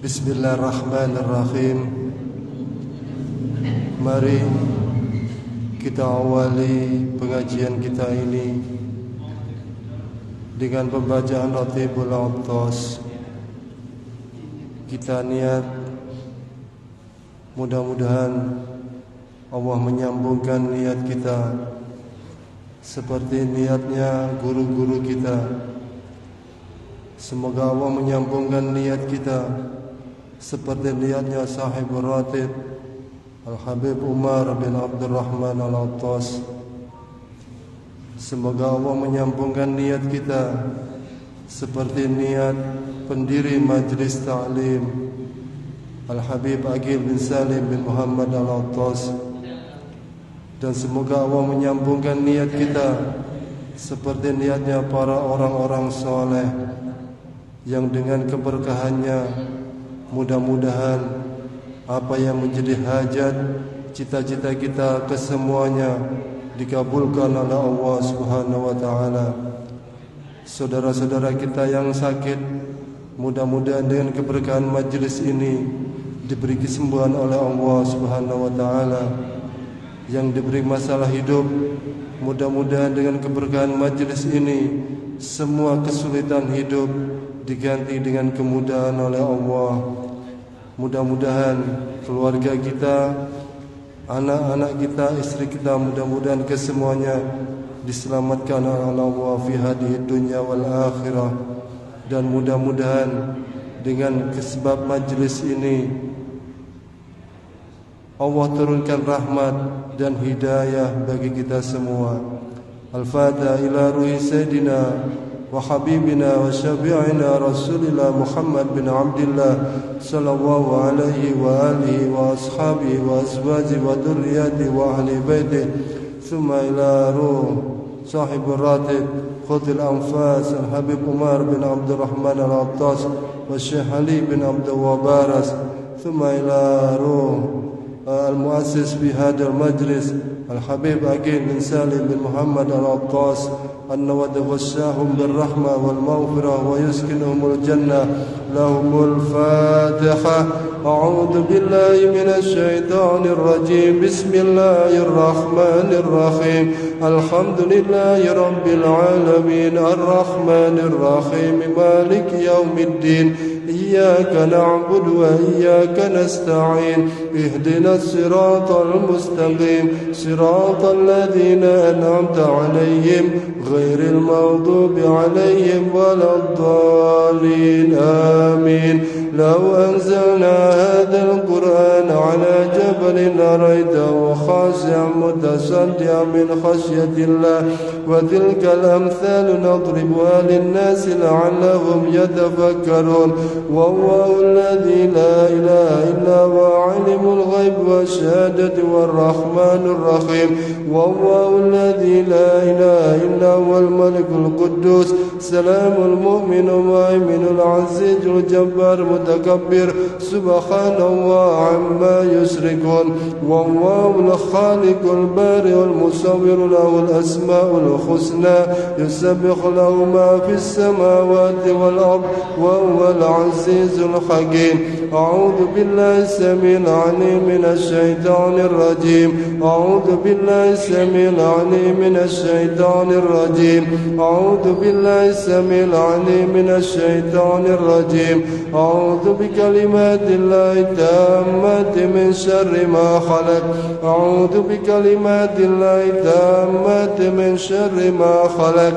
Bismillahirrahmanirrahim. Mari kita awali pengajian kita ini dengan pembacaan Ratibul Attas. Kita niat mudah-mudahan Allah menyambungkan niat kita seperti niatnya guru-guru kita. Semoga Allah menyambungkan niat kita seperti niatnya sahibul ratib Al-Habib Umar bin Abdurrahman Al-Attas. Semoga Allah menyambungkan niat kita seperti niat pendiri Majlis Ta'lim Al-Habib Aqil bin Salim bin Muhammad Al-Attas. Dan semoga Allah menyambungkan niat kita seperti niatnya para orang-orang soleh yang dengan keberkahannya mudah-mudahan apa yang menjadi hajat cita-cita kita kesemuanya dikabulkan oleh Allah Subhanahu wa taala. Saudara-saudara kita yang sakit, mudah-mudahan dengan keberkahan majlis ini diberi kesembuhan oleh Allah Subhanahu wa taala. Yang diberi masalah hidup, mudah-mudahan dengan keberkahan majlis ini semua kesulitan hidup diganti dengan kemudahan oleh Allah. Mudah-mudahan keluarga kita, anak-anak kita, istri kita, mudah-mudahan kesemuanya diselamatkan oleh Allah fi hadhihi dunya wal akhirah. Dan mudah-mudahan dengan sebab majlis ini Allah turunkan rahmat dan hidayah bagi kita semua. Al-Fatiha ila ruhi Sayyidina wa Habibina wa Syafi'ina Rasulillah Muhammad bin Abdullah sallallahu alaihi wa alihi wa ashabihi wa azwaji wa dhurriyyati wa ahli baiti. Thumma ila ruh sahibul ratib Khudil Anfas Al-Habib Umar bin Abdurrahman Al-Attas wa Syekh Ali bin Abdul Wabaras. Thumma ila ruh المؤسس في هذا المجلس الحبيب أقيل بن سالم بن محمد العطاس أن وتغشاهم بالرحمة والمغفرة ويسكنهم الجنة. لهم الفاتحة. أعوذ بالله من الشيطان الرجيم. بسم الله الرحمن الرحيم. الحمد لله رب العالمين الرحمن الرحيم مالك يوم الدين. إياك نعبد وإياك نستعين. اهدنا الصراط المستقيم صراط الذين أنعمت عليهم غير المغضوب عليهم ولا الضالين آمين. لو أنزلنا هذا القرآن على جبل لرأيته خاشعا متصدعا من خشية الله. وتلك الأمثال نضربها للناس لعلهم يتفكرون. والله الذي لا إله إلا هو عالم الغيب والشهادة والرحمن الرحيم. والله الذي لا إله إلا هو الملك القدوس سلام المؤمن المهيمن العزيز الجبار المتكبر سبحان الله عما يشركون. والله الخالق البارئ المصور له الأسماء الحسنى يسبح له ما في السماوات والأرض وهو العزيز الحكيم. أعوذ بالله السميع العليم من الشيطان الرجيم. أعوذ بالله السميع العليم من الشيطان الرجيم. أعوذ بالله السميع العليم من الشيطان الرجيم. أعوذ بكلمات الله التامات من شر ما خلق. أعوذ بكلمات الله التامات من شر ما خلق.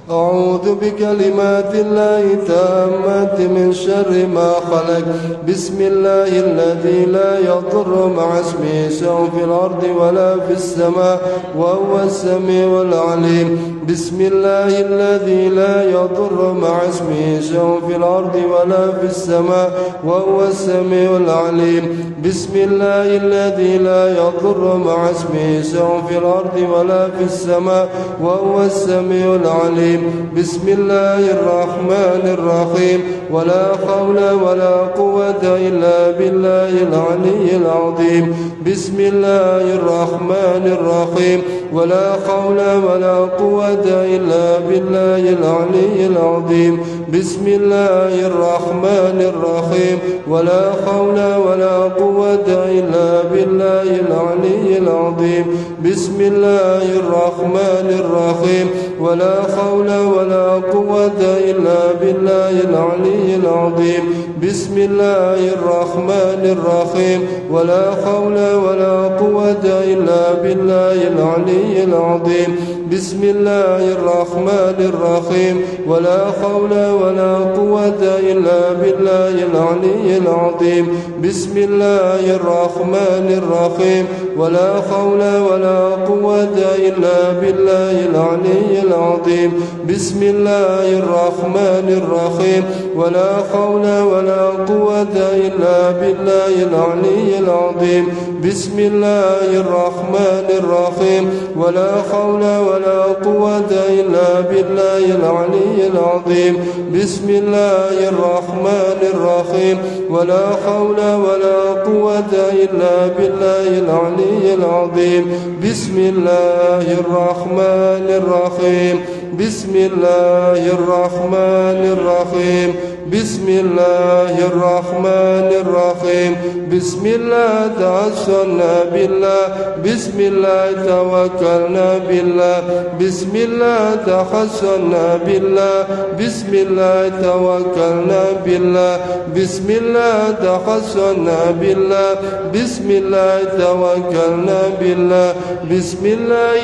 أعوذ بكلمات الله التامات من شر ما خلق. بسم الله الذي لا يضر مع اسمه شيء في الأرض ولا في السماء وهو السميع العليم. بسم الله الذي لا يضر مع اسمه شيء في الأرض ولا في السماء وهو السميع العليم. بسم الله الذي لا يضر مع اسمه شيء في الأرض ولا في السماء وهو السميع العليم. العظيم بسم الله الرحمن الرحيم ولا حول ولا قوة إلا بالله العلي العظيم بسم الله الرحمن الرحيم ولا حول ولا قوة إلا بالله العلي العظيم بسم الله الرحمن الرحيم ولا حول ولا قوة إلا بالله العلي العظيم بسم الله الرحمن الرحيم ولا حول ولا قوة إلا بالله العلي العظيم بسم الله الرحمن الرحيم ولا حول ولا قوة إلا بالله العلي العظيم بسم الله الرحمن الرحيم ولا حول ولا قوة إلا بالله العلي العظيم بسم الله الرحمن الرحيم ولا حول ولا قوة إلا بالله العلي العظيم بسم الله الرحمن الرحيم ولا حول ولا قوة إلا بالله العلي العظيم بسم الله الرحمن الرحيم ولا حول ولا قوة إلا بالله العلي العظيم بسم الله الرحمن الرحيم ولا حول ولا قوة إلا بالله العلي العظيم بسم الله الرحمن الرحيم بسم الله الرحمن الرحيم بسم الله الرحمن الرحيم بسم الله توسلنا بالله بسم الله توكلنا بالله بسم الله تحسنا بالله بسم الله توكلنا بالله بسم الله تحسنا بالله بسم الله توكلنا بالله بسم الله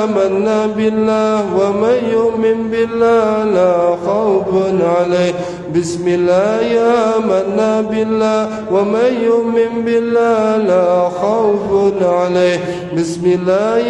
آمنا بالله ومن يؤمن بالله لا خوف عليه بسم الله آمنا بالله ومن يؤمن بالله لا خوف عليه بسم الله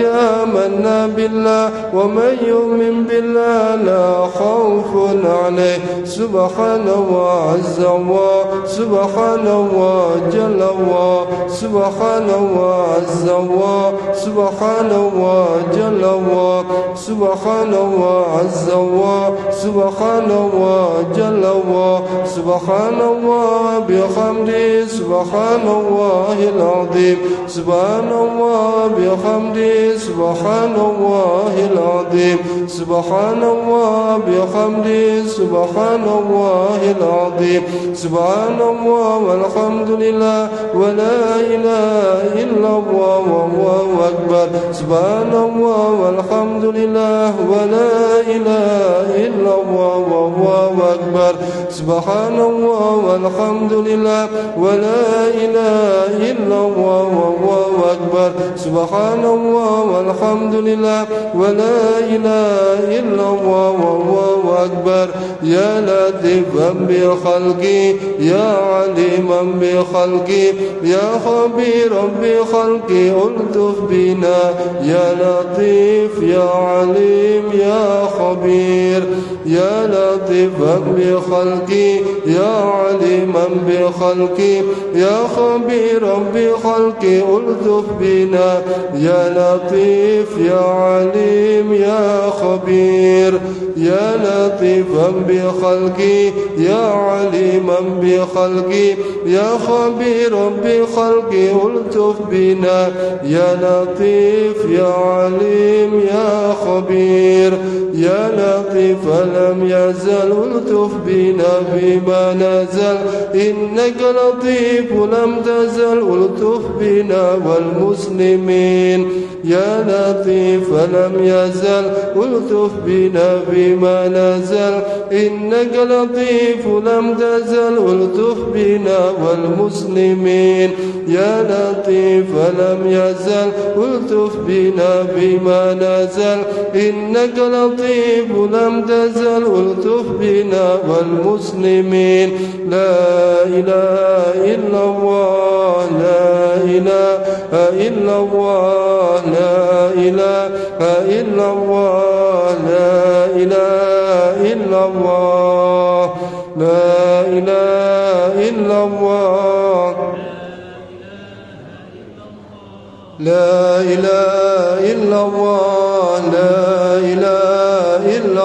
آمنا بالله ومن يؤمن بالله لا خوف عليه سبحان الله عز الله سبحان الله جل الله سبحان الله عز الله سبحان الله جل الله سبحان الله عز الله سبحان الله جل الله سبحان الله بحمده سبحان الله العظيم سبحان الله بحمده سبحان الله العظيم سبحان الله بحمده سبحان الله العظيم سبحان الله والحمد لله ولا إله إلا الله والله أكبر سبحان الله والحمد لله ولا إله إلا الله والله أكبر سبحان الله والحمد لله ولا إله إلا الله والله أكبر سبحان الله والحمد لله ولا إله إلا الله والله أكبر يا لطيفا بخلقي يا عليما بخلقي يا خبيرا بخلقي ألطف بنا يا لطيف يا عليم يا خبير يا لطيفا بخلقي يا عليما بخلقي يا خبيرا بخلقي ألطف بنا يا لطيف يا عليم يا خبير يا لطيفا بخلقي يا عليما بخلقي يا خبيرا بخلقي ألطف بنا يا لطيف يا عليم يا خبير يا لطيف لم يزل ألطف بنا فيما نزل إنك لطيف لم تزل ألطف بنا والمسلمين يا لطيف لم يزل ألطف بنا فيما نزل إنك لطيف لم تزل ألطف بنا والمسلمين يا لطيف لم يزل ألطف بنا فيما نزل إنك لطيف لم تزل ألطف بنا والمسلمين لا إله إلا الله لا إله إلا الله لا إله إلا الله لا إله إلا الله لا إله إلا الله لا إله إلا الله لا إله إلا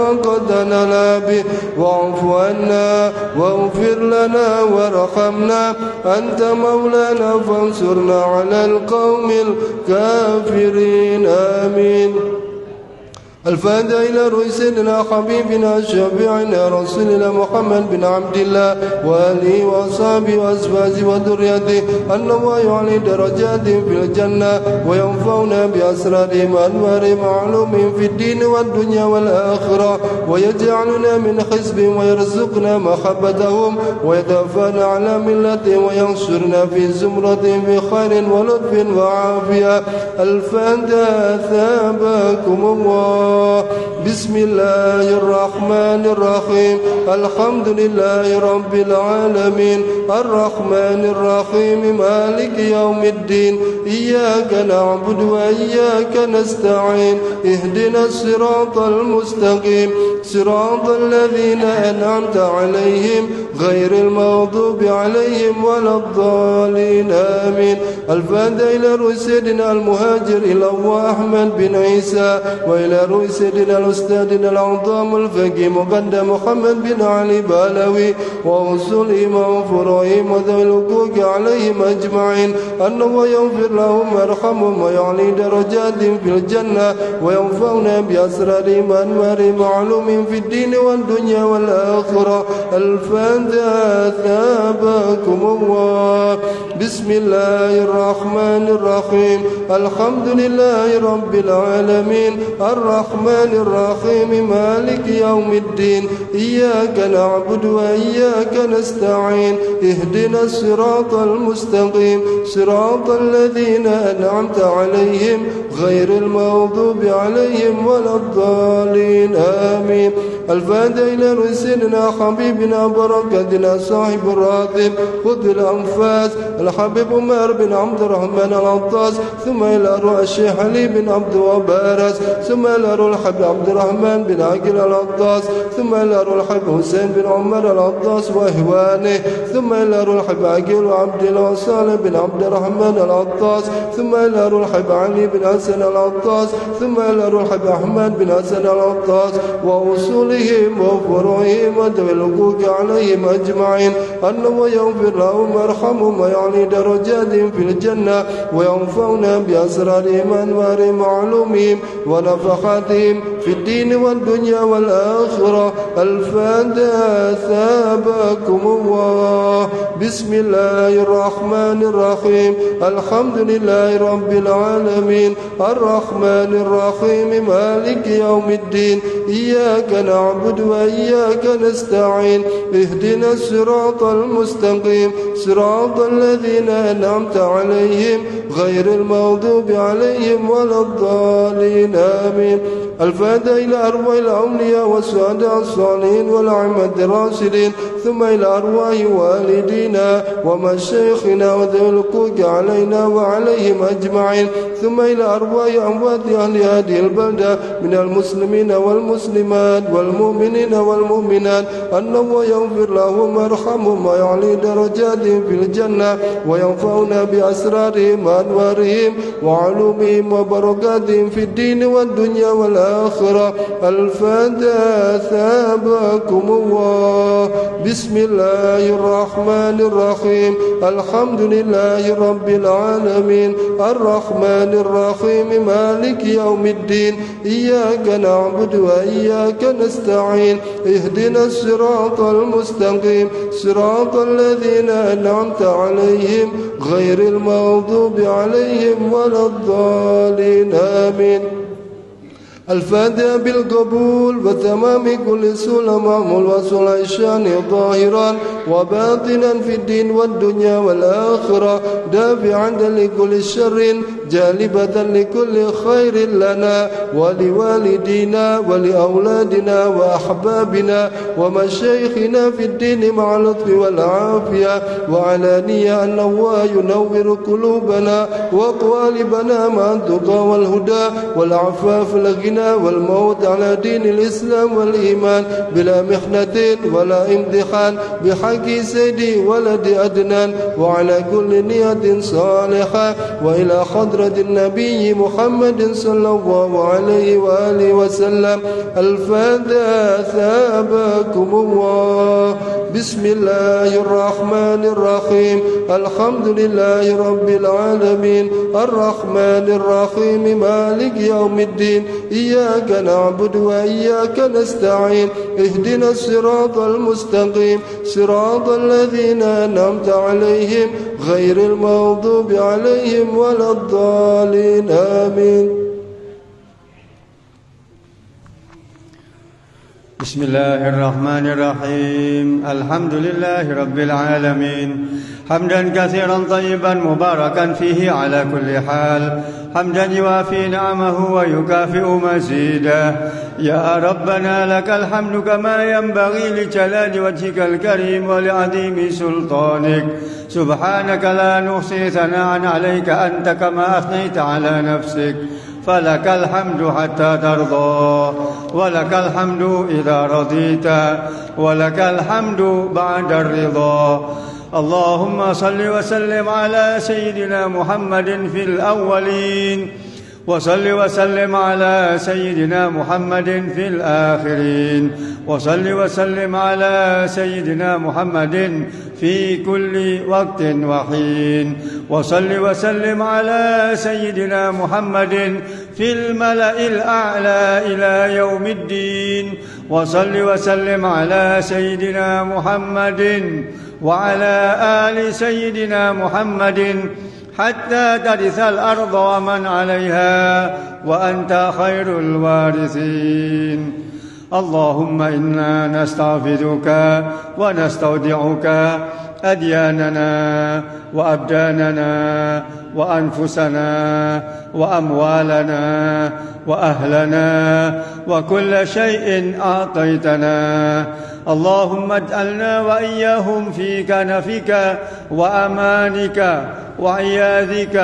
طاقتنا به واعف عنا واغفر لنا وارحمنا أنت مولانا فانصرنا على القوم الكافرين آمين. الفاتحة إلى روح سيدنا حبيبنا شفيعنا رسولنا محمد بن عبد الله وآله وأصحابه وأزواجه وذريته أن الله يعلي درجات في الجنة وينفعنا بأسرارهم وأنوار معلوم في الدين والدنيا والآخرة ويجعلنا من حزبهم ويرزقنا محبتهم ويتوفانا على ملتهم وينصرنا في زمرتهم بخير ولطف وعافية. الفاتحة ثابكم الله. بسم الله الرحمن الرحيم الحمد لله رب العالمين الرحمن الرحيم مالك يوم الدين إياك نعبد وإياك نستعين اهدنا الصراط المستقيم صراط الذين أنعمت عليهم غير المغضوب عليهم ولا الضالين آمين. الفاتحة إلى روح سيدنا المهاجر إلى الله أحمد بن عيسى وإلى روح سيدنا الأستاذنا العظام الفقيه مقدم محمد بن علي بالوي وأصولهم وفروعهم وذوي الحقوق عليهم أجمعين أن الله يغفر لهم ويرحمهم ويعلي درجاتهم في الجنة وينفعنا بأسرارهم وأنوار معلوم في الدين والدنيا والآخرة. الفاتحة ثابكم الله. بسم الله الرحمن الرحيم الحمد لله رب العالمين الرحمن الرحيم مالك يوم الدين إياك نعبد وإياك نستعين اهدنا الصراط المستقيم صراط الذين أنعمت عليهم غير المغضوب عليهم ولا الضالين آمين. الفاتحة إلى رسولنا حبيبنا بركتنا صاحب الراتب خذ الأنفاس الحبيب عمر بن عبد الرحمن العطاس ثم إلى روح الشيخ علي بن عبد وبارس ثم إلى روح الحبيب عبد الرحمن بن عقيل العطاس ثم إلى روح الحبيب حسين بن عمر العطاس وإخوانه ثم إلى روح الحبيب عقيل وعبد الله وصالح بن عبد الرحمن العطاس ثم إلى روح الحبيب علي بن حسن العطاس ثم إلى روح الحبيب أحمد بن حسن العطاس وأصولهم وفروعهم وذوي الحقوق عليهم أجمعين أنه يغفر لهم ويرحمهم ويعلي درجاتهم في الجنة وينفعنا بأسرارهم وأنوار معلومهم ونفحاتهم في الدين والدنيا والآخرة. الفاتحة ثابكم الله. بسم الله الرحمن الرحيم الحمد لله رب العالمين الرحمن الرحيم مالك يوم الدين إياك نعبد وإياك نستعين اهدنا الصراط المستقيم صراط الذين أنعمت عليهم غير المغضوب عليهم ولا الضالين آمين. الفاتحة إلى أرواح الأولياء والسعداء الصالحين والأئمة الراشدين ثم إلى أرواح والدينا ومشايخنا وذوي الحقوق علينا وعليهم أجمعين ثم إلى أرواح أموات أهل هذه البلدة من المسلمين والمسلمات والمؤمنين والمؤمنات أنه يغفر لهم ويرحمهم ويعلي درجاتهم في الجنة وينفعنا بأسرارهم وأنوارهم وعلومهم وبركاتهم في الدين والدنيا والآخرة. الفاتحة ثابكم الله. بسم الله الرحمن الرحيم الحمد لله رب العالمين الرحمن الرحيم مالك يوم الدين إياك نعبد وإياك نستعين اهدنا الصراط المستقيم صراط الذين أنعمت عليهم غير المغضوب عليهم ولا الضالين آمين. الفاتحة بالقبول وتمام كل سنة معمول وصلح الشان ظاهرا وباطنا في الدين والدنيا والآخرة دافعا لكل شر جالبة لكل خير لنا ولوالدينا ولأولادنا وأحبابنا ومشايخنا في الدين مع اللطف والعافية وعلانية أن الله ينور قلوبنا وقوالبنا مع التقى والهدى والعفاف الغنى والموت على دين الإسلام والإيمان بلا محنة ولا امتحان بحق سيدي ولد أدنان وعلى كل نية صالحة وإلى حضرة حضرة النبي محمد صلى الله عليه وآله وسلم. الفاتحة ثابكم الله. بسم الله الرحمن الرحيم. الحمد لله رب العالمين الرحمن الرحيم مالك يوم الدين إياك نعبد وإياك نستعين اهدنا الصراط المستقيم صراط الذين أنعمت عليهم غير المغضوب عليهم ولا الضالين آمين. بسم الله الرحمن الرحيم. الحمد لله رب العالمين حمدا كثيرا طيبا مباركا فيه على كل حال، حمدا يوافي نعمه ويكافئ مزيده. يا ربنا لك الحمد كما ينبغي لجلال وجهك الكريم ولعظيم سلطانك. سبحانك لا نحصي ثناء عليك أنت كما أثنيت على نفسك. فلك الحمد حتى ترضى، ولك الحمد إذا رضيت، ولك الحمد بعد الرضا. اللهم صل وسلم على سيدنا محمد في الأولين، وصل وسلم على سيدنا محمد في الآخرين، وصل وسلم على سيدنا محمد في كل وقت وحين، وصل وسلم على سيدنا محمد في الملأ الأعلى إلى يوم الدين، وصل وسلم على سيدنا محمد وعلى آل سيدنا محمد حتى ترث الأرض ومن عليها وأنت خير الوارثين. اللهم إنا نستعفذك ونستودعك أدياننا وأبداننا وأنفسنا وأموالنا وأهلنا وكل شيء أعطيتنا. اللهم اجعلنا وإياهم في كنفك وأمانك وعياذك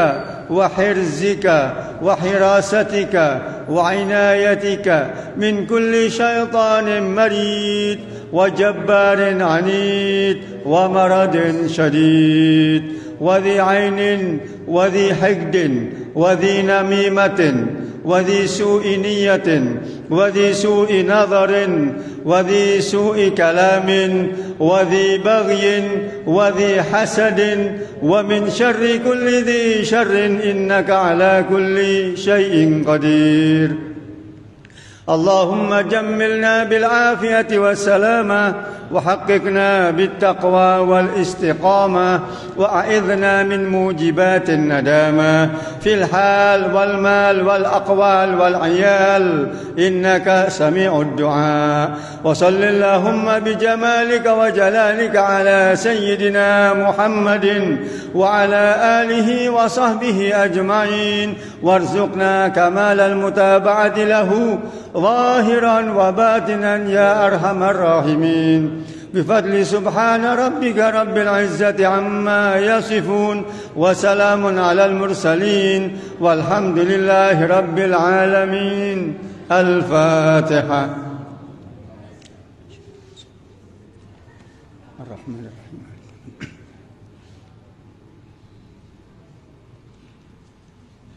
وحرزك وحراستك وعنايتك من كل شيطان مريد وجبار عنيد ومرض شديد وذي عين وذي حقد وذي نميمة وذي سوء نية وذي سوء نظر وذي سوء كلام وذي بغي وذي حسد ومن شر كل ذي شر إنك على كل شيء قدير. اللهم جملنا بالعافية والسلامة وحققنا بالتقوى والاستقامة وأعذنا من موجبات الندامة في الحال والمال والأقوال والعيال إنك سميع الدعاء. وصل اللهم بجمالك وجلالك على سيدنا محمد وعلى آله وصحبه أجمعين وارزقنا كمال المتابعة له ظاهرا وباطنا يا أرحم الراحمين. بفضل سبحان ربك رب العزة عما يصفون وسلام على المرسلين والحمد لله رب العالمين. الفاتحة. الرحمن الرحيم.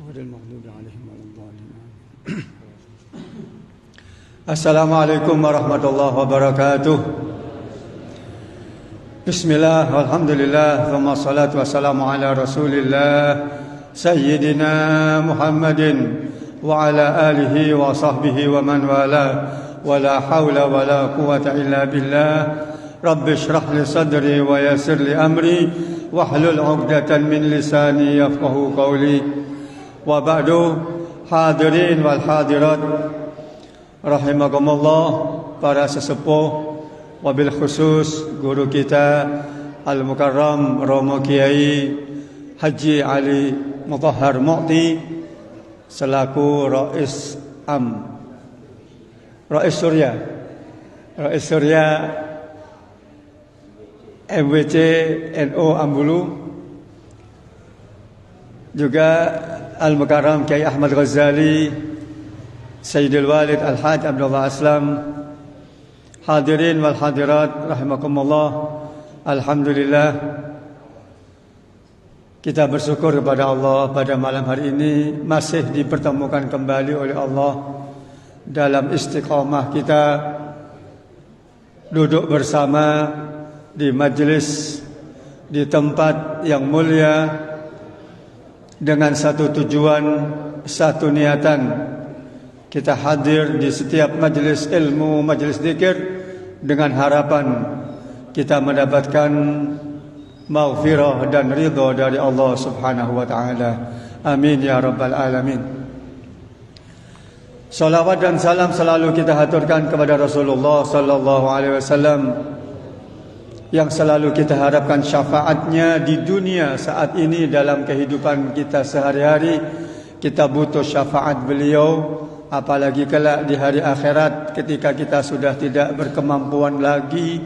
غير المغضوب عليهم ولا الضالين. Assalamualaikum warahmatullahi wabarakatuh. Bismillah, walhamdulillah, thumma salatu wassalamu ala rasulillah Sayyidina Muhammadin wa ala alihi wa sahbihi wa man wala wa la hawla wa la quwata illa billah. Rabbi shrah li sadri wa yassir li amri wahlul 'uqdatan min lisani yafqahu qawli. Wa ba'du, hadirin wal hadirat rahimakumullah, para sesepuh, wabil khusus guru kita Al-Mukarram Romo Kiai Haji Ali Mutahhar Mu'ti selaku Rais Surya MWC NU Ambulu, juga Al-Mukarram Kiai Ahmad Ghazali Sayyidul Walid Al-Haj Abdullah Aslam, hadirin wal hadirat rahimakumullah. Alhamdulillah, Kita bersyukur kepada Allah pada malam hari ini masih dipertemukan kembali oleh Allah dalam istiqamah kita duduk bersama di majlis, di tempat yang mulia dengan satu tujuan, satu niatan. Kita hadir di setiap majlis ilmu, majlis zikir dengan harapan kita mendapatkan maghfirah dan ridha dari Allah Subhanahu wa taala. Amin ya rabbal alamin. Salawat dan salam selalu kita haturkan kepada Rasulullah sallallahu alaihi wasallam yang selalu kita harapkan syafaatnya di dunia saat ini dalam kehidupan kita sehari-hari. Kita butuh syafaat beliau, apalagi kelak di hari akhirat ketika kita sudah tidak berkemampuan lagi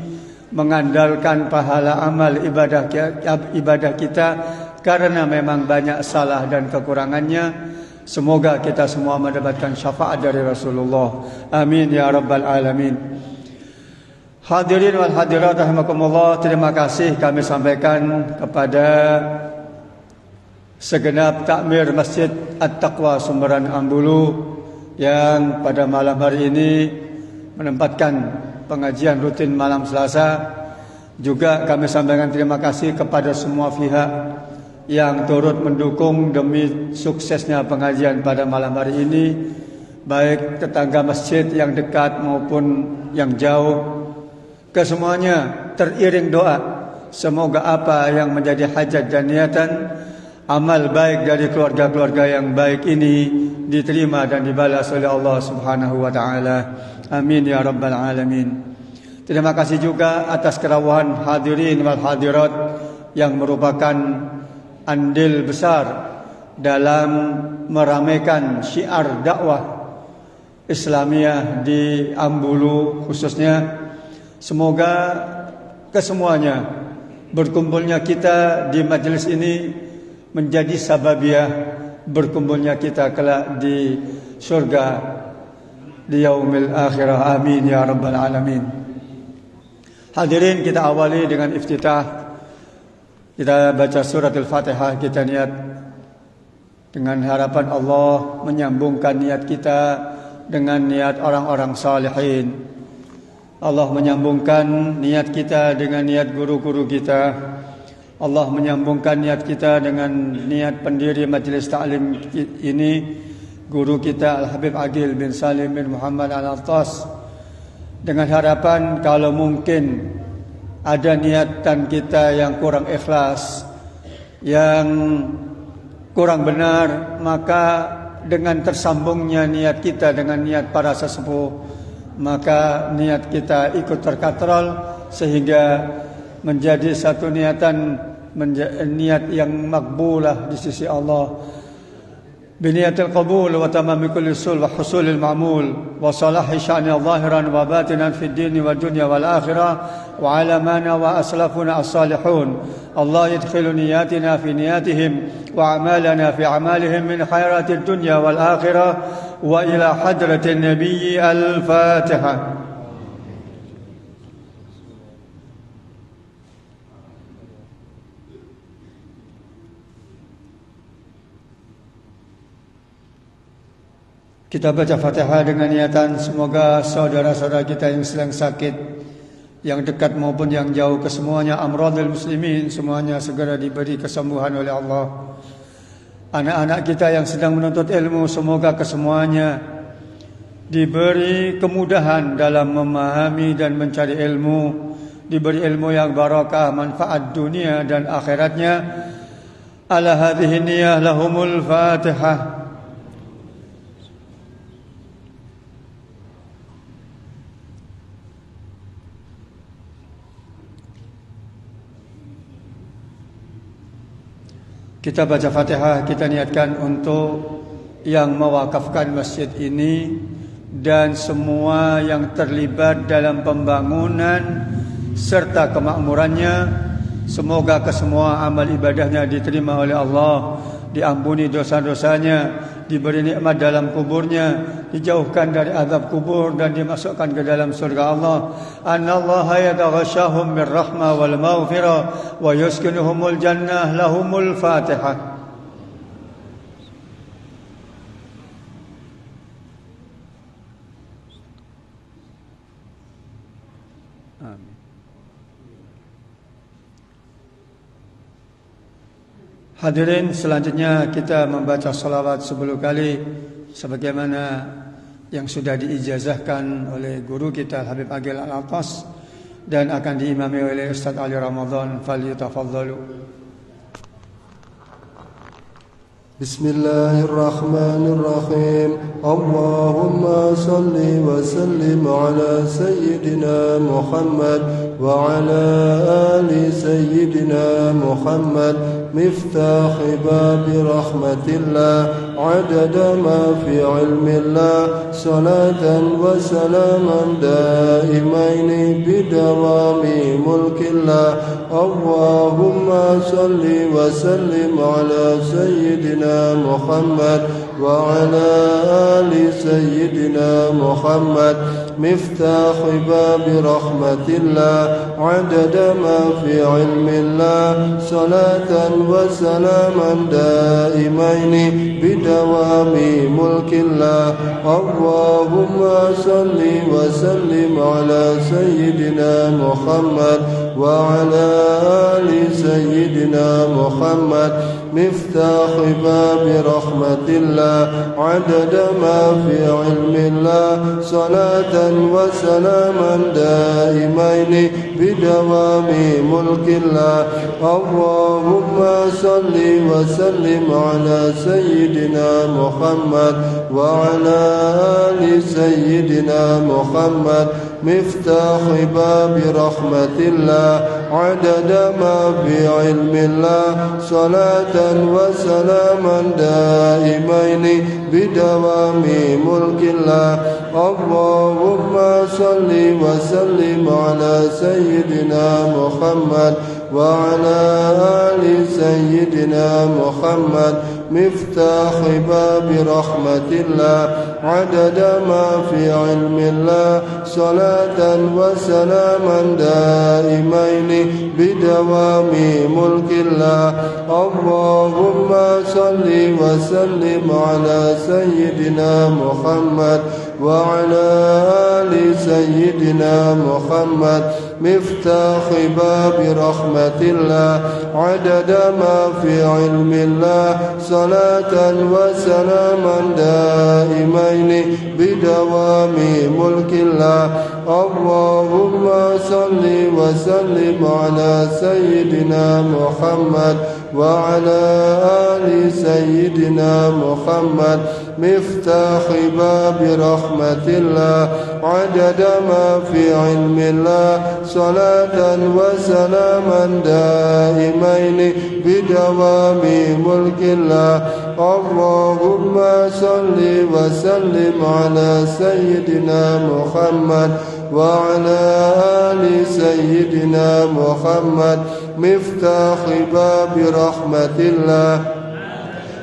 mengandalkan pahala amal ibadah kita karena memang banyak salah dan kekurangannya. Semoga kita semua mendapatkan syafaat dari Rasulullah. Amin ya rabbal alamin. Hadirin wal hadirat rahimakumullah, terima kasih kami sampaikan kepada segenap takmir Masjid At-Taqwa Sumberan Ambulu yang pada malam hari ini menempatkan pengajian rutin malam Selasa. Juga kami sampaikan terima kasih kepada semua pihak yang turut mendukung demi suksesnya pengajian pada malam hari ini, baik tetangga masjid yang dekat maupun yang jauh. Kesemuanya teriring doa, semoga apa yang menjadi hajat dan niatan amal baik dari keluarga-keluarga yang baik ini diterima dan dibalas oleh Allah Subhanahu wa taala. Amin ya rabbal alamin. Terima kasih juga atas kerawahan hadirin wal hadirat yang merupakan andil besar dalam meramaikan syiar dakwah Islamiyah di Ambulu khususnya. Semoga kesemuanya berkumpulnya kita di majlis ini menjadi sababiah berkumpulnya kita kelak di surga di yaumil akhirah. Amin ya rabbal alamin. Hadirin, kita awali dengan iftitah. Kita baca surat Al-Fatihah, kita niat dengan harapan Allah menyambungkan niat kita dengan niat orang-orang salihin. Allah menyambungkan niat kita dengan niat guru-guru kita. Allah menyambungkan niat kita dengan niat pendiri majlis ta'lim ini, guru kita Al-Habib Aqil bin Salim bin Muhammad Al-Attas. Dengan harapan kalau mungkin ada niatan kita yang kurang ikhlas, yang kurang benar, maka dengan tersambungnya niat kita dengan niat para sesepuh, maka niat kita ikut terkatrol sehingga menjadi satu niatan, niat yang makbulah di sisi Allah. Biniyatil qabul wa tamami kulli sul wa husulil ma'mul wa salahi sya'ni zahiran wa batinan fid dini wa dunya wal akhirah wa alamana wa aslafuna as-salihun. Allah yadkhilu niyatina fi niyatihim wa a'malana fi a'malihim min khairatid dunya wal akhirah wa ila hadratin nabiyyi al-Fatihah. Kita baca Fatihah dengan niatan semoga saudara-saudara kita yang sedang sakit, yang dekat maupun yang jauh, kesemuanya amradul muslimin, semuanya segera diberi kesembuhan oleh Allah. Anak-anak kita yang sedang menuntut ilmu, semoga kesemuanya diberi kemudahan dalam memahami dan mencari ilmu, diberi ilmu yang barakah, manfaat dunia dan akhiratnya. Ala hadhihi niyyah lahumul Fatihah. Kita baca Fatihah, kita niatkan untuk yang mewakafkan masjid ini dan semua yang terlibat dalam pembangunan serta kemakmurannya. Semoga kesemua amal ibadahnya diterima oleh Allah, diampuni dosa-dosanya, diberi nikmat dalam kuburnya, dijauhkan dari azab kubur dan dimasukkan ke dalam surga Allah. Annallaha yataghashahum birrahmah wal maghfirah wa yuskinuhumul jannah. Lahumul Fatihah. Hadirin, selanjutnya kita membaca salawat 10 kali sebagaimana yang sudah diijazahkan oleh guru kita Habib Agil Al-Atas dan akan diimami oleh Ustaz Ali Ramadan. Falyatafadhalu. Bismillahirrahmanirrahim. Allahumma salli wa sallim ala sayyidina Muhammad wa ala ali sayyidina Muhammad. مفتاح باب رحمة الله عدد ما في علم الله صلاة وسلاما دائمين بدوام ملك الله. اللهم صل وسلم على سيدنا محمد وعلى آل سيدنا محمد. مفتاح باب رحمة الله عدد ما في علم الله صلاة وسلاما دائمين بدوام ملك الله. اللهم صل وسلم على سيدنا محمد وعلى آل سيدنا محمد. مفتاح باب رحمة الله عدد ما في علم الله صلاة وسلاما دائمين بدوام ملك الله. اللهم صل وسلم على سيدنا محمد وعلى آل سيدنا محمد. مفتاح باب رحمة الله عدد ما في علم الله صلاة وسلاما دائمين بدوام ملك الله. اللهم صل وسلم على سيدنا محمد وعلى آل سيدنا محمد. مفتاح باب رحمة الله عدد ما في علم الله صلاة وسلاما دائمين بدوام ملك الله. اللهم صل وسلم على سيدنا محمد وعلى آل سيدنا محمد. مفتاح باب رحمة الله عدد ما في علم الله صلاة وسلاما دائمين بدوام ملك الله. اللهم صل وسلم على سيدنا محمد وعلى آل سيدنا محمد. مفتاح باب رحمة الله عدد ما في علم الله صلاة وسلاما دائمين بدوام ملك الله. اللهم صل وسلم على سيدنا محمد وعلى آل سيدنا محمد. مفتاح باب رحمة الله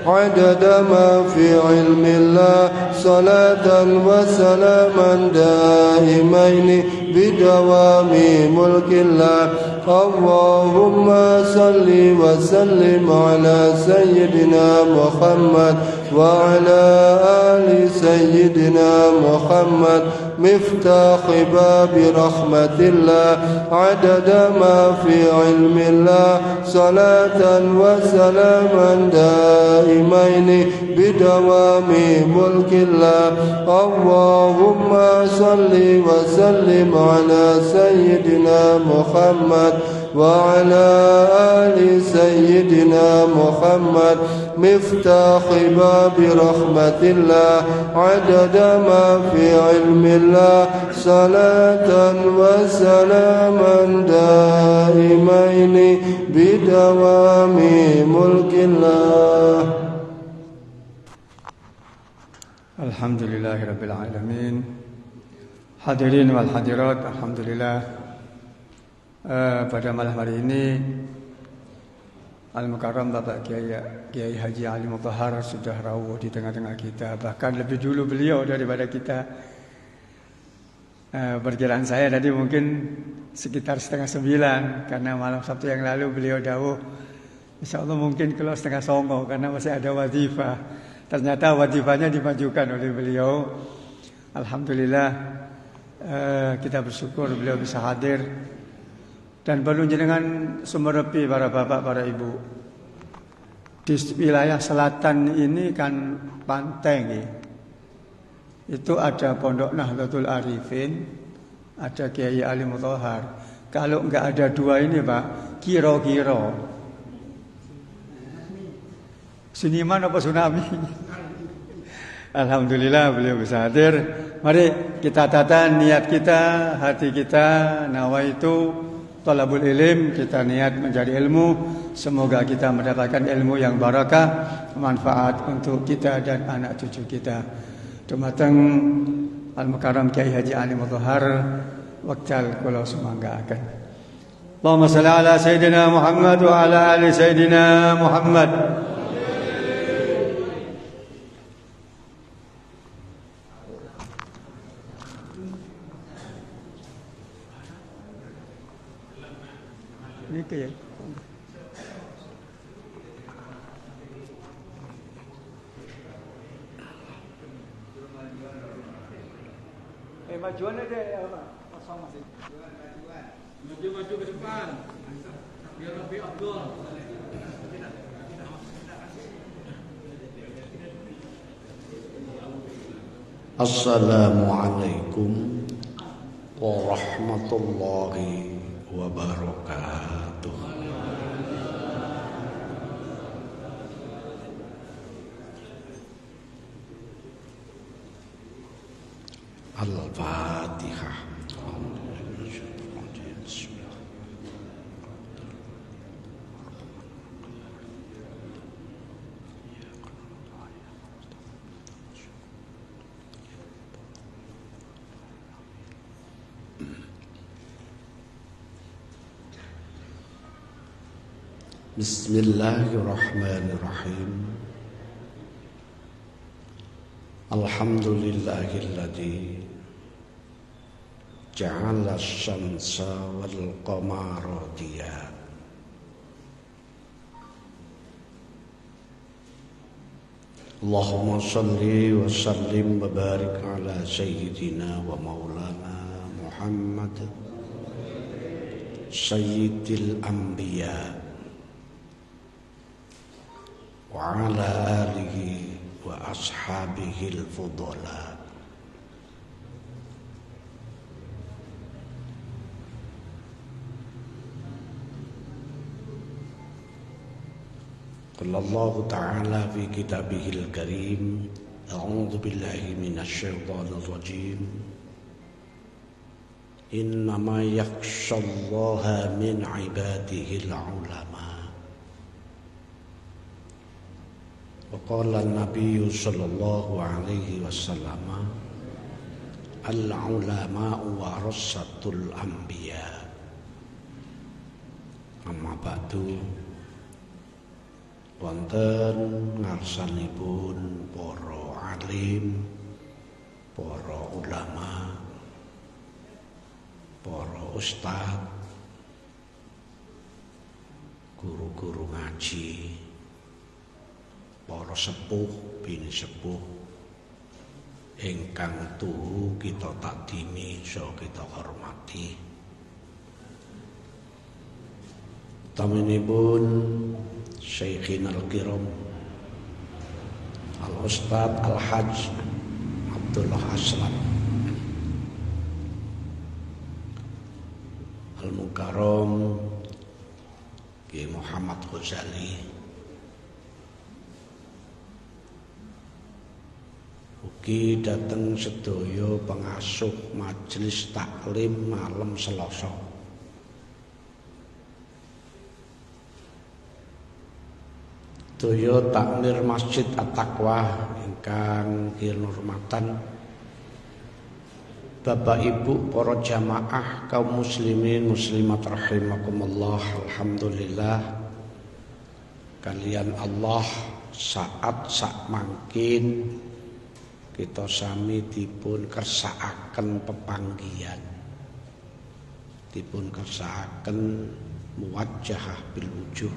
عدد ما في علم الله صلاة وسلاما دائمين بدوام ملك الله. اللهم صل وسلم على سيدنا محمد وعلى آل سيدنا محمد. مفتاح باب رحمة الله عدد ما في علم الله صلاة وسلاما دائمين بدوام ملك الله. اللهم صل وسلم على سيدنا محمد وعلى آل سيدنا محمد. مفتاح باب رحمة الله عدد ما في علم الله صلاة وسلاما دائمين بدوام ملك الله. Alhamdulillahirabbil alamin. Hadirin wal hadirat, alhamdulillah pada malam hari ini Al-Mukarram Bapak Kiai Haji Ali Mutahhar sudah rawuh di tengah-tengah kita. Bahkan lebih dulu beliau daripada kita. Perkiraan saya tadi mungkin sekitar 8:30 karena malam Sabtu yang lalu beliau dawuh insyaallah mungkin kalau 8:30 karena masih ada wadifah. Ternyata wadifahnya dimajukan oleh beliau. Alhamdulillah kita bersyukur beliau bisa hadir. Dan perlu jenengan sumerepi para bapak, para ibu. Di wilayah selatan ini kan pantai. Itu ada Pondok Nahdlatul Arifin, ada Kiai Ali Mutahhar. Kalau enggak ada dua ini Pak, kira-kira Suniman apa tsunami? Alhamdulillah beliau bisa hadir. Mari kita tata niat kita, hati kita, nawaitu Thalabul ilm, kita niat mencari ilmu. Semoga kita mendapatkan ilmu yang barakah, manfaat untuk kita dan anak cucu kita. Dumateng Al-Mukarram Kiai Haji Ali Mutahhar wekdal kula sumanggaaken. Allahumma shalli ala sayidina Muhammad wa ala ali sayidina Muhammad. Ini kayak majuan ada apa? Kosong masih. Maju ke depan. Biar lebih afdol. Assalamualaikum warahmatullahi wabarakatuh. Al-Fatihah. Bismillahirrahmanirrahim. Alhamdulillahilladzi ja'ala asy-syamsa wal qamara diyan. Allahumma shalli wa sallim wa barik ala sayyidina wa maulana Muhammad sayyidil anbiya wa ala alihi wa ashabihil fudala. Qala Allah Ta'ala fi kitabihil karim, a'udzu billahi minasy syaithanir rajim. Innama yakhshallaha min ibadihil ulama. Waqala an-nabiy sallallahu alaihi wasallam al-ulama'u warasatul anbiya. Amma ba'du, wonten ngarsanipun para alim, para ulama, para ustaz, guru-guru ngaji, para sepuh bini sepuh ingkang tuhu kita takdimi so kita hormati. Taminipun Syekhin al-Kiram Al-Ustaz Al-Hajj Abdullah Aslam Al-Mukarram Kiai Muhammad Ghazali, ugi dateng sedaya pengasuh majelis taklim malam Selasa. Sedaya takmir Masjid At-Taqwa ingkang kinurmatan Bapak Ibu para jamaah kaum muslimin muslimat rahimakumullah. Alhamdulillah kalian Allah saat sak mangkin kita sami dipun kersakaken pepanggihan, dipun kersakaken muwajjahah bil wujuh.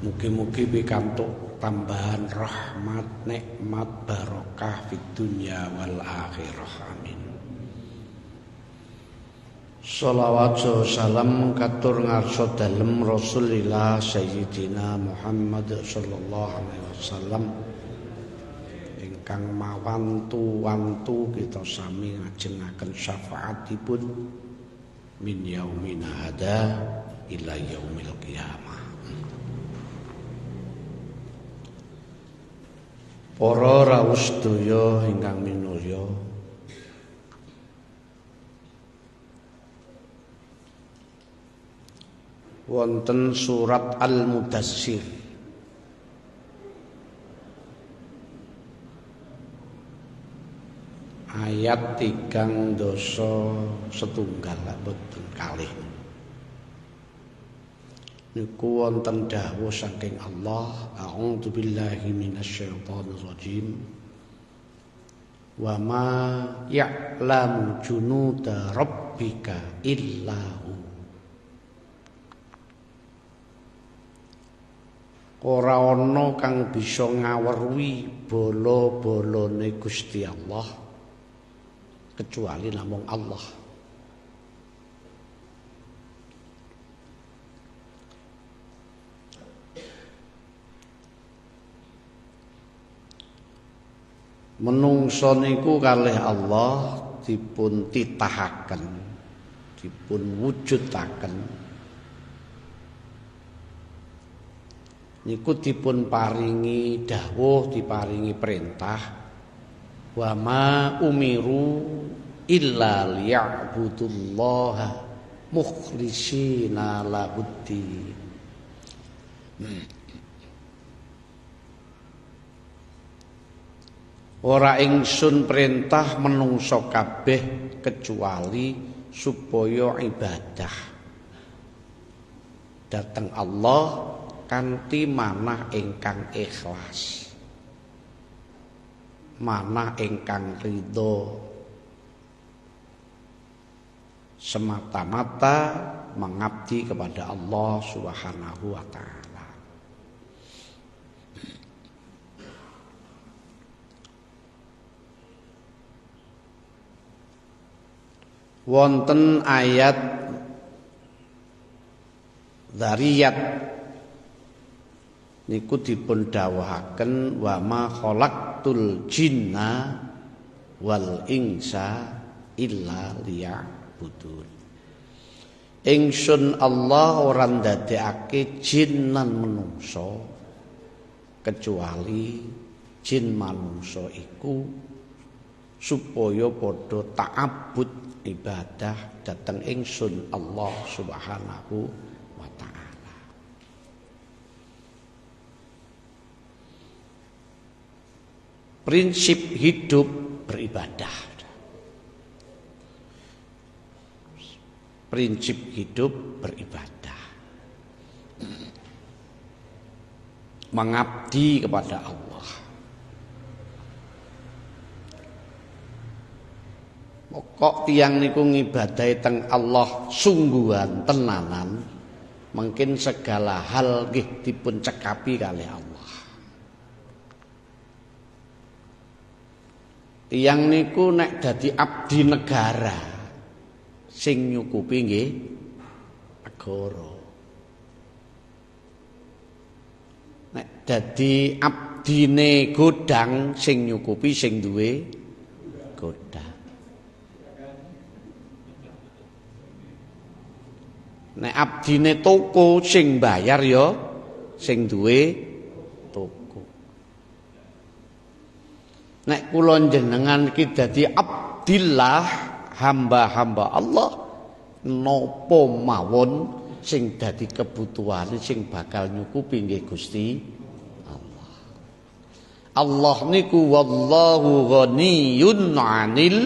Mugi-mugi pikantuk tambahan rahmat, nikmat, barokah fid dunya wal akhirah. Amin. Shalawat salam katur ngarsa dalem Rasulillah Sayyidina Muhammad sallallahu alaihi wasallam ingkang mawantu-wantu kita sami ngajengaken syafaatipun min yaumina hada ila yaumil qiyamah. Para rawuh sedaya ingkang minulya, wonten surat Al-Mudassir ayat 3 doso setunggal boten kalih. Niku wonten dawuh saking Allah, a'udzu billahi minasyaitonir rajim. Wa ma ya'lamu junuda rabbika illahu. Ora ana kang bisa ngaweruhi bala-balane Gusti Allah kecuali namung Allah. Menungso niku kalih Allah dipun titahaken, dipun wujudaken. Niku dipun paringi dawuh, diparingi perintah. Wa ma umiru illa liya'budullaha mukhlishina lahuddin. Ora ingsun perintah menungso kabeh kecuali supaya ibadah dhateng Allah kanthi manah ingkang ikhlas, manah ingkang ridho, semata-mata mengabdi kepada Allah Subhanahu wa ta'ala. Wonten ayat Dzariyat niku dipun dawuhaken wa ma khalaqtul jinna wal insa illa liya'budun. Ingsun Allah ora ndadekake jin lan manungsa kecuali jin manungsa iku supaya padha ta'abbud ibadah dhateng ingsun Allah Subhanahu wa ta'ala. Prinsip hidup beribadah. Prinsip hidup beribadah. Mengabdi kepada Allah. Kok tiang niku ngibadahi teng Allah sungguhan tenanan, mungkin segala hal nggih dipun cekapi kalih Allah. Tiang niku nek dadi abdi negara sing nyukupi nggih negara. Nek dadi abdine godang sing nyukupi sing duwe godang. Nek abdine toko sing bayar ya sing duwe toko. Nek kula jenengan iki dadi abdillah, hamba-hamba Allah, napa mawon sing dadi kebutuhane sing bakal nyukupi nggih Gusti Allah. Allah niku wallahu ghaniyun 'anil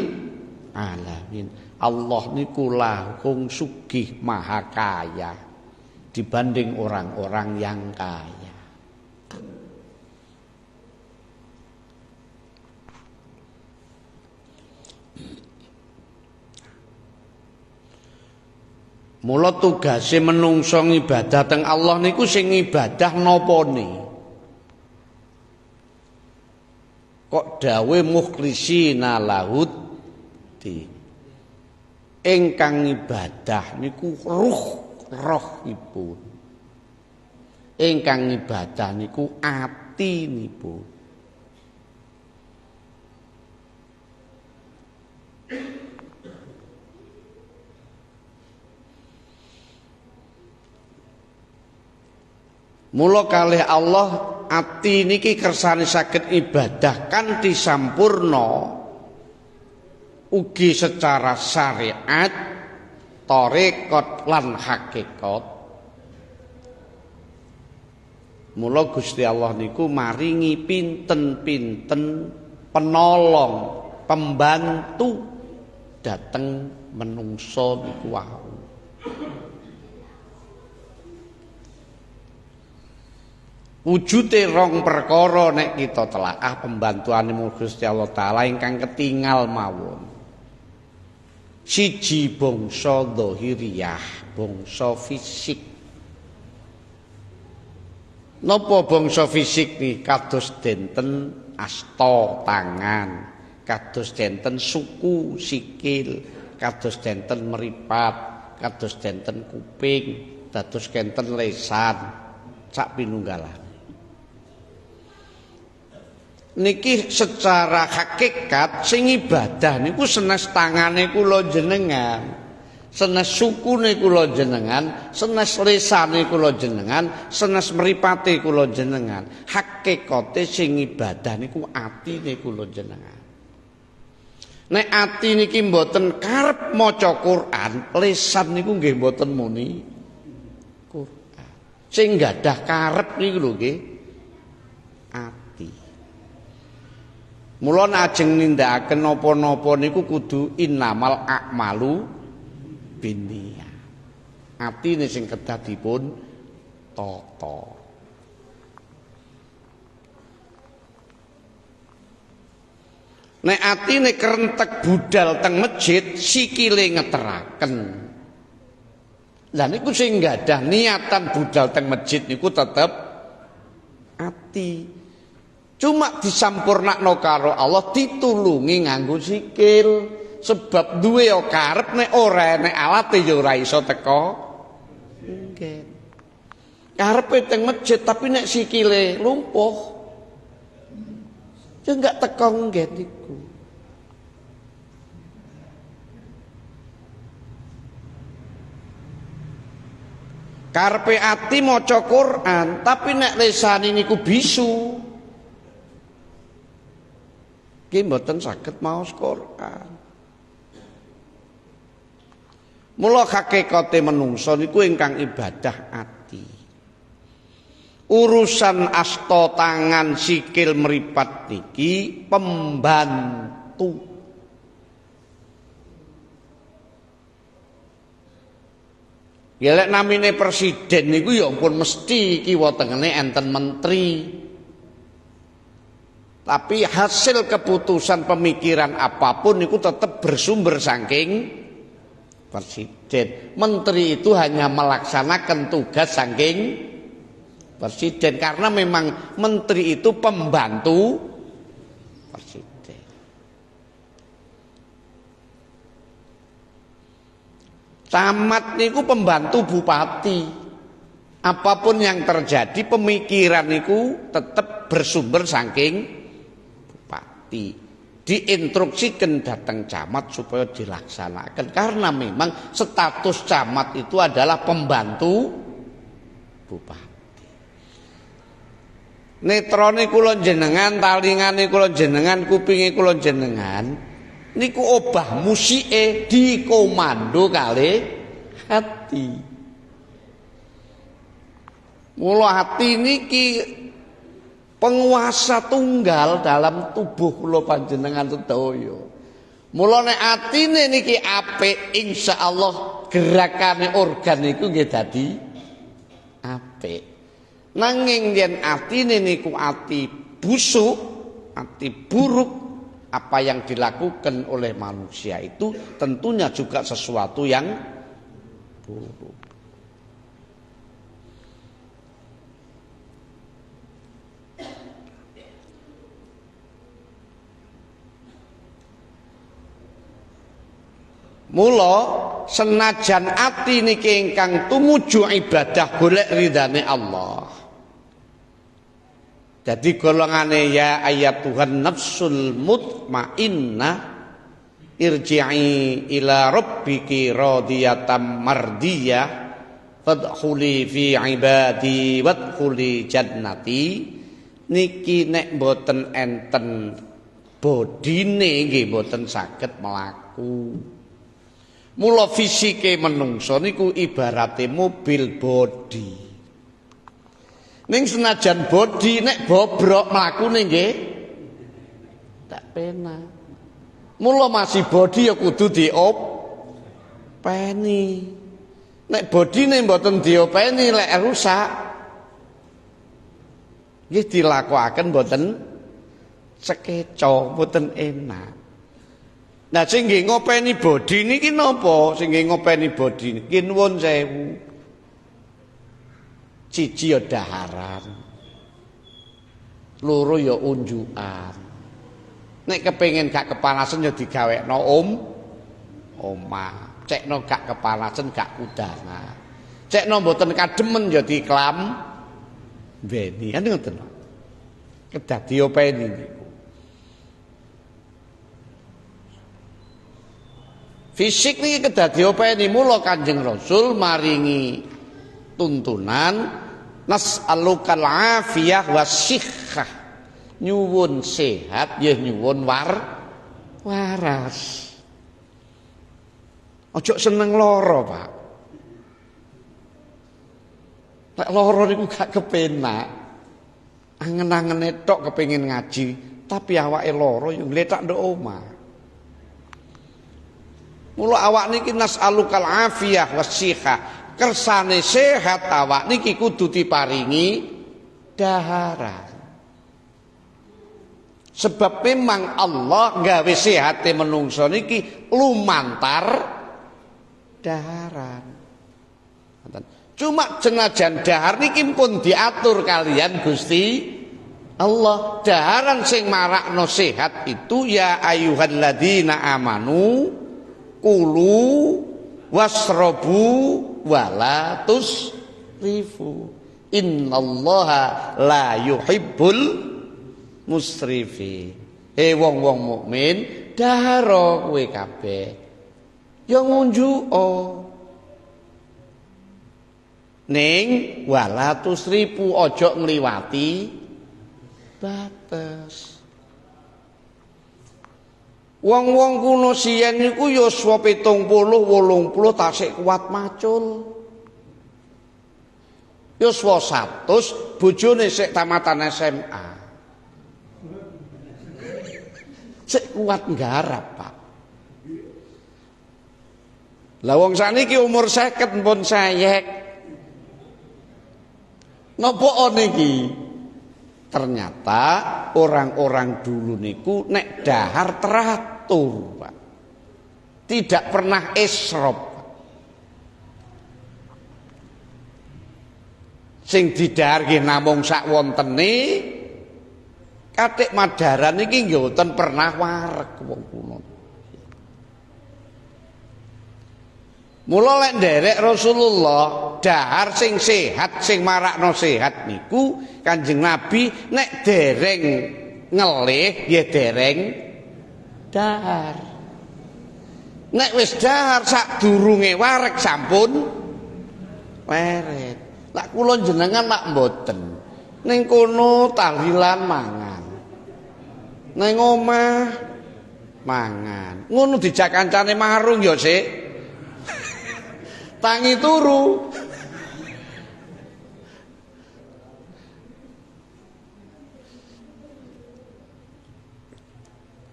alamin. Allah niku langkung sugih maha kaya dibanding orang-orang yang kaya. Mula tugase menungso ibadah teng Allah niku sing ibadah napane. Kok dawe mukhlisina lahud di ingkang ibadah niku rohipun. Ingkang ibadah niku atinipun. Mula kalih Allah ati niki kersane saged ibadah kanthi sampurna ugi secara syariat, tarekat lan hakikat. Mula Gusti Allah niku maringi pinten-pinten penolong, pembantu dateng menungso niku wau. Wujude rong perkara nek kita telaah pembantuane Gusti Allah taala ingkang ketingal mawon. Siji bangsa dhahiriyah, bangsa fisik. Napa bangsa fisik niki kados denten asta tangan, kados denten suku sikil, kados denten meripat, kados denten kuping, kados denten lesan, sak pinunggalan. Niki secara hakikat sing ibadah niku senes tangane kula jenengan, senes sukune kula jenengan, senes lesane kula jenengan, senes mripate kula jenengan. Hakikate sing ibadah niku atine kula jenengan. Nek ati niki mboten karep maca Quran, lesan niku nggih mboten muni Quran. Sing gadah karep niku lho nggih ati. Mula ajeng nindakaken napa-napa niku kudu innamal a'malu binniyat. Atine sing kedah dipun tata. Nek atine kerentek budal teng masjid, sikile ngeteraken. Lah niku sing gadah niatan budal teng masjid niku tetep ati. Cuma disampurnakno karo Allah ditulungi nganggo sikil. Sebab duwe ya karep nek ora enek alate ya ora iso teka. Nggih. Karepe teng masjid tapi nek sikile lumpuh ya enggak teka nggih niku. Karepe ati maca Quran tapi nek lesane niku bisu. Ki mboten saged maos Quran. Mula hakikate menungso niku ingkang ibadah ati. Urusan asta tangan sikil mripat niki pembantu. Ya lek namine presiden niku ya ampun mesti kiwa tengene enten menteri. Tapi hasil keputusan pemikiran apapun itu tetap bersumber saking presiden. Menteri itu hanya melaksanakan tugas saking presiden. Karena memang menteri itu pembantu presiden. Camat niku pembantu bupati. Apapun yang terjadi pemikiran niku tetap bersumber saking diinstruksikan datang camat supaya dilaksanakan karena memang status camat itu adalah pembantu bupati. Netrone kula jenengan, talingane kula jenengan, kupinge kula jenengan niku obah musike dikomando kalih hati. Mula hati niki penguasa tunggal dalam tubuh kula panjenengan sedaya. Mula nek atine niki apik insyaallah gerakane organ niku nggih dadi apik. Nanging yen atine niku ati busuk, ati buruk, apa yang dilakukan oleh manusia itu tentunya juga sesuatu yang buruk. Mula senajan ati niki ingkang tumuju ibadah golek ridane Allah. Jadi golongane ya ayatuhan nafsul mutmainnah irji'i ila rabbiki radiyatan mardiyah fadkhuli fi ibadi wadkhuli jannati. Niki nek boten enten bodine nggih boten saged mlaku. Mula fisike menungso niku ibarate mobil bodi. Ning senajan bodi nek bobrok mlakune nggih tak penak. Mula masih bodi ya kudu diopeni. Nek bodine mboten diopeni lek rusak nggih dilakokaken mboten sekeca, mboten enak. Nah sing nggih ngopeni bodi niki napa? Sing nggih ngopeni bodi niki nuwun sewu. Siji ya daharan. Loro ya unjukan. Nek kepengin gak kepanasan ya digawekno omah. Cekno gak kepanasan gak kudangan. Cekno mboten kademen ya diklam beni. Kan ngoten. Kedah diopeni niku. Fisik niki kedah diopeni mula Kanjeng Rasul maringi tuntunan nas'alukal afiyah wasihhah. Nyuwun sehat ya nyuwun waras. Ojo seneng lara, Pak. Nek lara niku gak kepenak. Angen-angene tok kepengin ngaji, tapi awake lara yo ngletak nduk omah. Mula awak niki nas'alukal afiyah wasihhah. Kersane sehat awak niki kudu diparingi daharan. Sebab memang Allah gawe sehate menungso niki lumantar daharan. Cuma senajan dahar niki pun diatur kalian Gusti Allah. Daharan sing marakno sehat itu ya ayyuhalladzina amanu kulu wasrobu wala tusrifu innallaha la yuhibbul musrifi. Wong-wong mukmin dahara kowe kabeh ya ngunjuka ning wala tusrifu aja ngliwati batas. Wong-wong kuno siyen niku yuswa 70 80 tasik kuat macul. Yuswa 100 bojone sik tamatan SMA. Sik kuat nggarap, Pak. Lah wong sakniki umur 50 pun sayek. Napa niki? Ternyata orang-orang dulu niku nek dahar teratur, Pak. Tidak pernah esrop. Sing didahar nggih namung sak wontene. Katik madaran niki nggih mboten pernah wareg wong kuno. Mula lek nderek Rasulullah dahar sing sehat, sing marakno sehat niku Kanjeng Nabi nek dereng ngelih ya dereng dahar. Nek wis dahar sadurunge wareg sampun weret. Lak kula jenengan lak mboten. Ning kono tahlilan mangan. Ning omah mangan. Ngono dijak kancane marung ya sik. Tangi turu.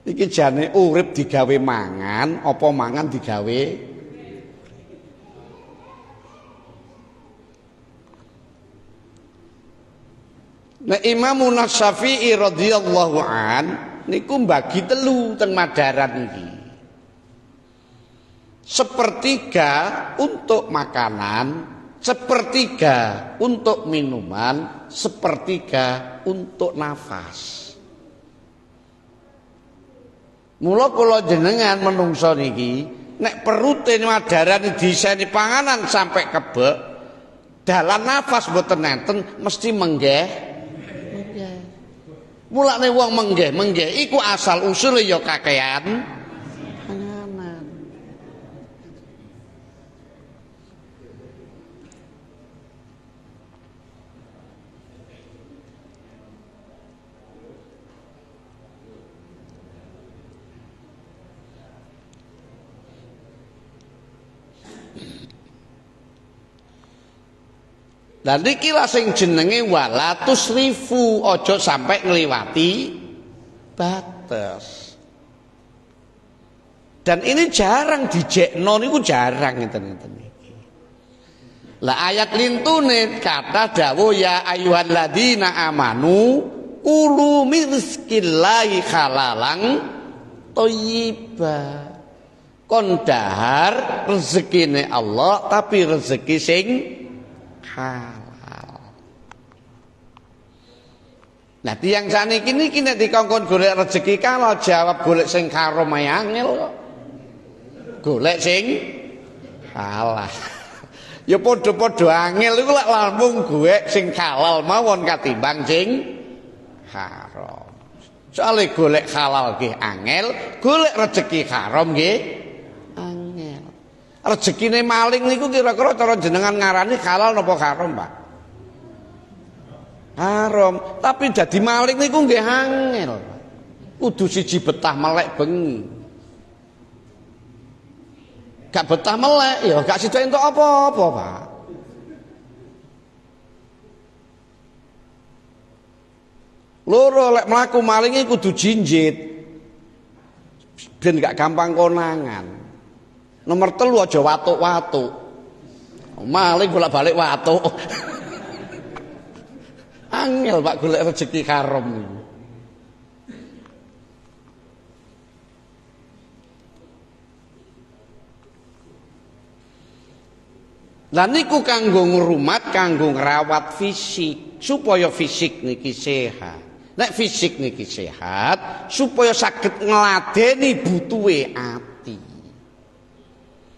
Iki jane urip digawe mangan, apa mangan digawe? Nah Imam Syafi'i radhiyallahu an niku bagi telu teng Madaran iki. Sepertiga untuk makanan, sepertiga untuk minuman, sepertiga untuk nafas. Mula kula jenengan menungso niki nek perute Madaran diseni panganan sampai kebek, dalan nafas mboten enten mesti menggeh. Mulane wong menggeh iku asal usule ya kakean panganan. Lah niki lah sing jenenge walatus rifu, aja sampai ngliwati batas. Dan ini jarang dijekno niku jarang ngeten-ngeten iki. Lah ayat lintune kata dawuh ya ayyuhalladzina amanu kulu min rizqillahi halalang thayyiba. Kon dahar rezekine Allah tapi rezeki sing halal. Nah tiyang saniki niki nek dikongkon golek rezeki kalau jawab golek sing haram ae angel kok. Golek sing halal. Ya padha-padha angel iku lek lampung golek sing halal mawon katimbang sing haram. Soale golek halal nggih angel, golek rezeki haram nggih angel. Rezekine maling niku kira-kira cara jenengan ngarani halal napa haram, Pak? Haram. Tapi dadi maling niku nggih angel. Kudu siji betah melek bengi. Gak betah melek ya gak sida entuk apa-apa, Pak. Loro lek mlaku maling kudu jinjit. Ben gak gampang konangan. Nomor 3 aja watuk-watuk. Maling bolak-balik watuk. Angel Pak golek rezeki haram niku. Lah niku kanggo ngrumat, kanggo ngrawat fisik supaya fisik niki sehat. Nek fisik niki sehat supaya saged ngladeni butuhe ati.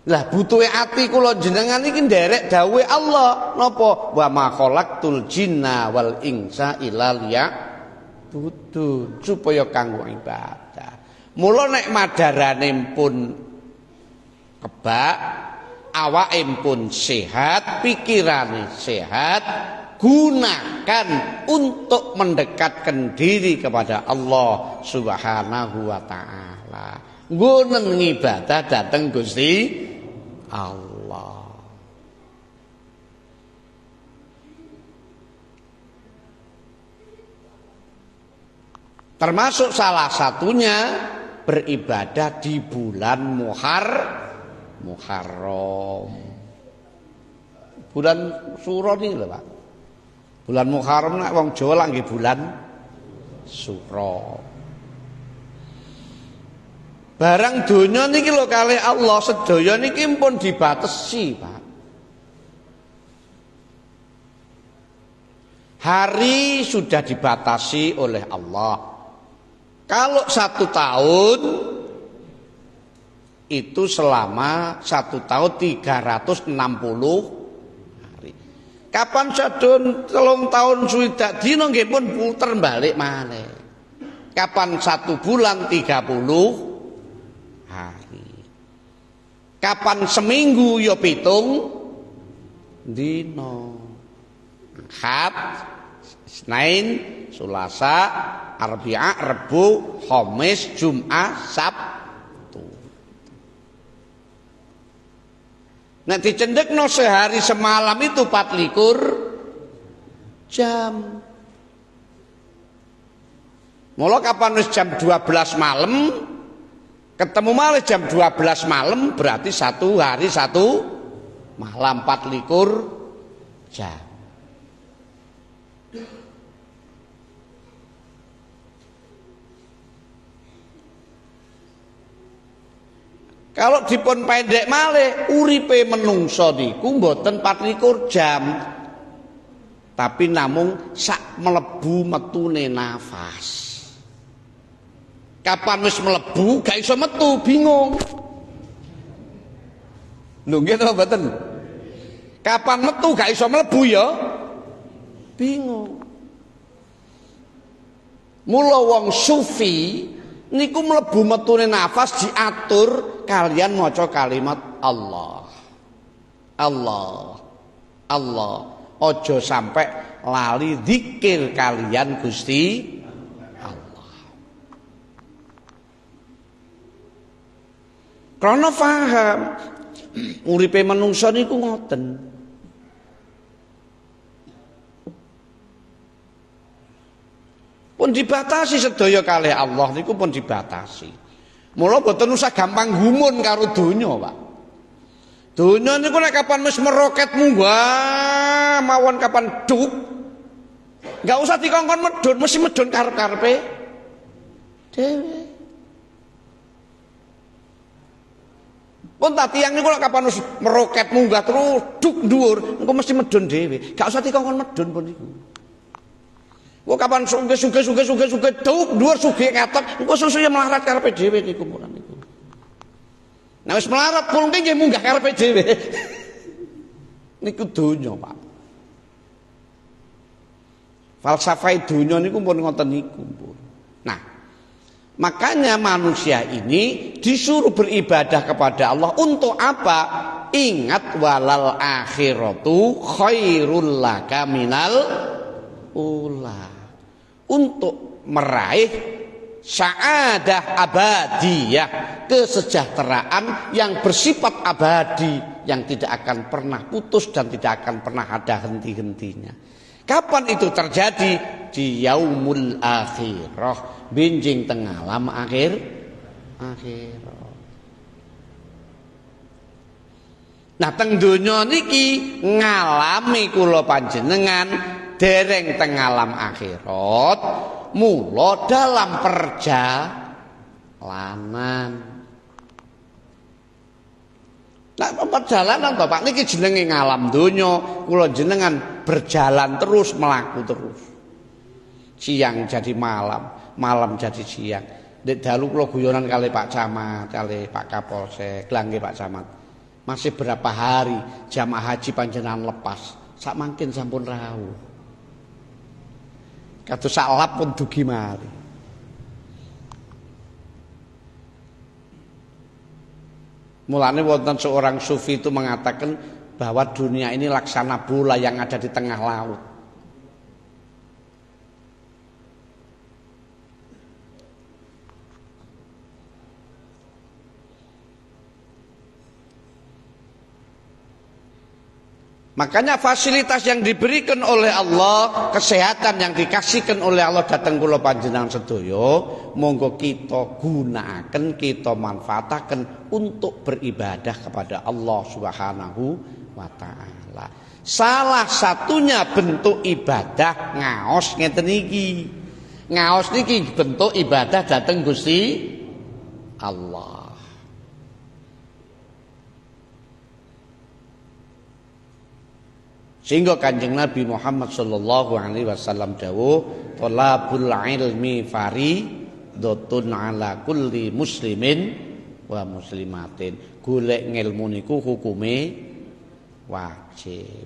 Lah butuhe ati kula jenengan iki nderek dawuhe Allah napa wa ma khalaqtul jinna wal insa illa liya'budun supaya kanggo ibadah. Mula nek madarane pun kebak, awake pun sehat, pikirane sehat, gunakan untuk mendekatkan diri kepada Allah Subhanahu wa taala. Nggonen ngibadah dateng Gusti Allah. Termasuk salah satunya beribadah di bulan Muharram. Bulan Suro ini lho, Pak. Bulan Muharram nek wong Jawa lak nggih bulan Suro. Barang donya niki lho kalih Allah sedaya niki pun dibatesi, Pak. Hari sudah dibatasi oleh Allah. Kalau 1 tahun itu selama 1 tahun 360 hari. Kapan sadon 3 tahun swidak dina nggih pun puter balik malih. Kapan 1 bulan 30 hari. Kapan seminggu ya 7 dina. Ahad, Senin, Selasa, Arbi'a, Rebu, Khamis, Jumat, Sabtu. Nek dicendekno sehari semalam itu 24 jam. Mula kapan wis jam 12 malam ketemu malih jam 12 malam berarti 1 hari 1 malam 24 jam. Kalau dipun pendek malih uripe menungso niku mboten 24 jam. Tapi namung sak mlebu metune nafas. Kapan wis mlebu gak iso metu, bingung. Lho nggih to mboten? Kapan metu gak iso mlebu ya bingung. Mula wong sufi niku mlebu metune nafas diatur kalian maca kalimat Allah. Allah. Allah. Ojo sampai lali zikir kalian Gusti Allah. Karena paham uripe manungsa niku ngoten. Pun dibatasi sedaya kalih Allah niku pun dibatasi. Mula boten usah gampang gumun karo donya, Pak. Donya niku nek kapan wis meroket munggah mawon kapan duk. Enggak usah dikongkon medhun, mesti medhun karep-karepe dhewe. Pun tak tiyang niku nek kapan wis meroket munggah terus duk dhuwur, engko mesti medhun dhewe. Enggak usah dikongkon medhun pun niku. Kok kapan suge duk dhuwur suge katok, engko susuhe melarat karepe dhewe niku muran niku. Nah wis melarat pun nggih munggah karepe dhewe. Niku donya, Pak. Falsafah donya niku pun ngoten niku, pun. Nah, makanya manusia ini disuruh beribadah kepada Allah untuk apa? Ingat walal akhiratu khairul laka minal ula. Untuk meraih sa'adah abadiyah, kesejahteraan yang bersifat abadi, yang tidak akan pernah putus dan tidak akan pernah ada henti-hentinya. Kapan itu terjadi? Di yaumul akhirah, benjing teng alam akhirah. Nah teng donya niki ngalami kula panjenengan dereng teng alam akhirat. Mula dalam perjalanan. Nah, perjalanan to, Pak, niki jenenge ngalam donya, kula jenengan berjalan terus, melaku terus. Siang jadi malam, malam jadi siang. Nek dalu kula guyonan kali Pak Camat, kali Pak Kapolsek, nggih Pak Camat. Masih berapa hari jamaah haji panjenengan lepas, sak mangkin sampun rawuh. Kados salap pun dugi mari. Mulane wonten seorang sufi itu mengatakan bahwa dunia ini laksana bola yang ada di tengah laut. Makanya fasilitas yang diberikan oleh Allah, kesehatan yang dikasihkan oleh Allah datang kula panjenengan sedaya, monggo kita gunakan, kita manfaatkan untuk beribadah kepada Allah Subhanahu wa taala. Salah satunya bentuk ibadah ngaos ngeten iki. Ngaos niki bentuk ibadah datang Gusti Allah. Sehingga Kanjeng Nabi Muhammad sallallahu alaihi wasallam dawuh, "Thalabul ilmi fardhatun ala kulli muslimin wa muslimatin." Golek ngilmu niku hukume wajib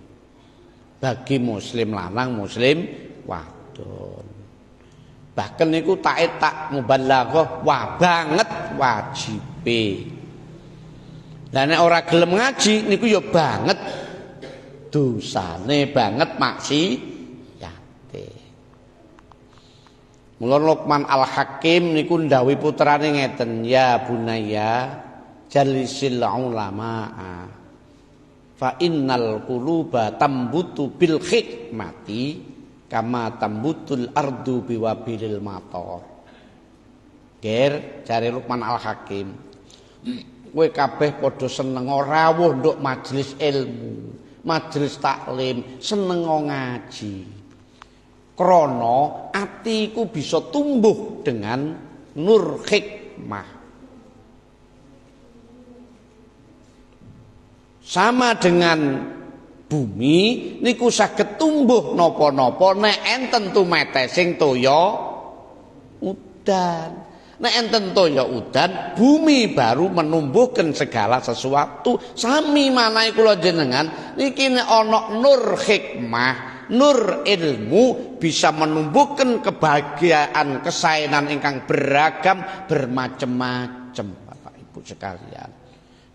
bagi muslim lanang, muslim wadon. Bahkan niku tak mubalaghah wah banget wajibe. Lah nek ora gelem ngaji niku ya banget dosane banget maksiate. Mula Luqman Al-Hakim niku ndhawuhi putrane ngeten, "Ya bunayya, jalisil ulama. Fa innal quluba tambutu bil hikmati kama tambutul ardu biwabilil matar." Ger jare Luqman Al-Hakim, kowe kabeh padha seneng rawuh nduk majelis ilmu, majelis taklim, seneng ngaji. Krana atiku bisa tumbuh dengan nur hikmah. sama dengan bumi niku saged tumbuh napa-napa nek enten tumete sing toya udan. Nek enten toya udan, bumi baru menumbuhkan segala sesuatu. Sami manahe kula jenengan niki nek ana nur hikmah, nur ilmu bisa menumbuhkan kebahagiaan, kesaenan ingkang beragam, bermacam-macam Bapak Ibu sekalian.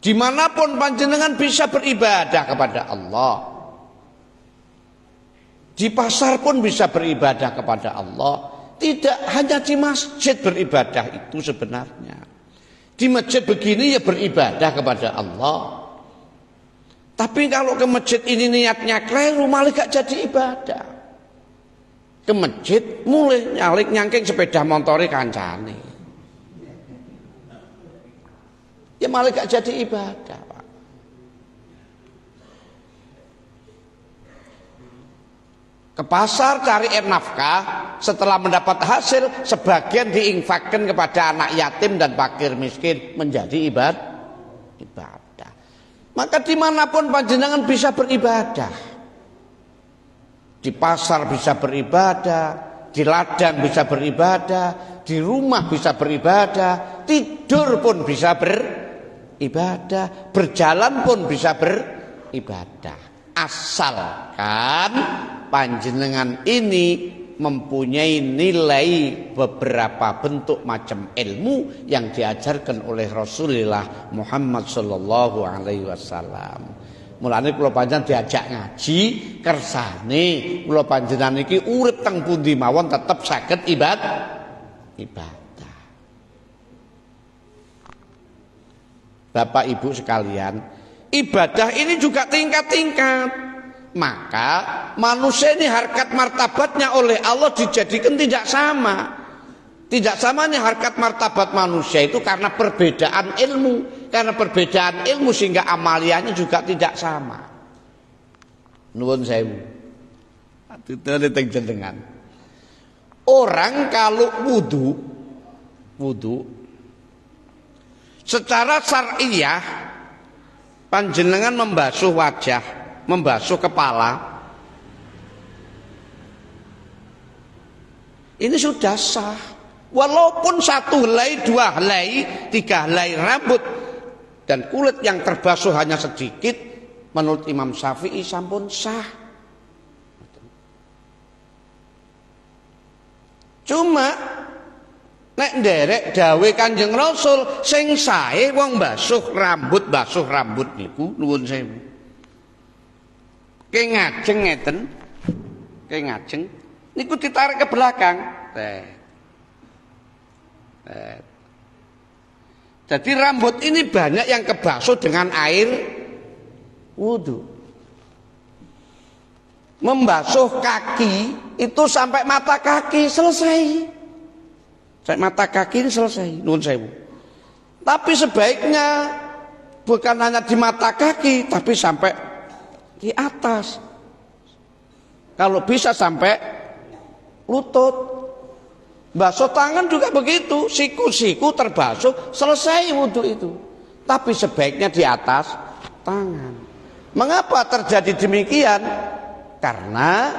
Dimanapun panjenengan bisa beribadah kepada Allah. Di pasar pun bisa beribadah kepada Allah. Tidak hanya di masjid beribadah itu sebenarnya. Di masjid begini ya beribadah kepada Allah. Tapi kalau ke masjid ini niatnya keliru malah gak jadi ibadah. Ke masjid mulai nyalik nyangking sepeda motori kancane. Ya malah gak jadi ibadah, Pak. Ke pasar cari nafkah, setelah mendapat hasil sebagian diinfakkan kepada anak yatim dan fakir miskin menjadi ibadah. Maka dimanapun panjenengan bisa beribadah. Di pasar bisa beribadah, di ladang bisa beribadah, di rumah bisa beribadah, tidur pun bisa beribadah, berjalan pun bisa beribadah. Asalkan panjenengan ini mempunyai nilai beberapa bentuk macam ilmu yang diajarkan oleh Rasulullah Muhammad sallallahu alaihi wasallam. Mulane kula panjenengan diajak ngaji kersane kula panjenengan iki urip teng pundi mawon tetep saged ibadah. Bapak Ibu sekalian, ibadah ini juga tingkat-tingkat. Maka manusia ini harkat martabatnya oleh Allah dijadikan tidak sama. Tidak samanya harkat martabat manusia itu karena perbedaan ilmu. Karena perbedaan ilmu sehingga amaliannya juga tidak sama. Nuwun sewu. Jenengan. Orang kalau wudu secara syariah panjenengan membasuh wajah, membasuh kepala, ini sudah sah. Walaupun 1 helai, 2 helai, 3 helai rambut dan kulit yang terbasuh hanya sedikit, menurut Imam Syafi'i sampun sah. Cuma nek nderek dawuh Kanjeng Rasul sing sae wong basuh rambut niku nuwun sewu. Ke ngajeng ngeten. Ke ngajeng niku ditarik ke belakang. Jadi rambut ini banyak yang kebasuh dengan air wudu. Membasuh kaki itu sampai mata kaki selesai. Sampai mata kaki ini selesai. Nuwun sewu. Tapi sebaiknya bukan hanya di mata kaki, tapi sampai di atas. Kalau bisa sampai lutut. Basuh tangan juga begitu, siku-siku terbasuh, selesai wudhu itu. Tapi sebaiknya di atas tangan. Mengapa terjadi demikian? Karena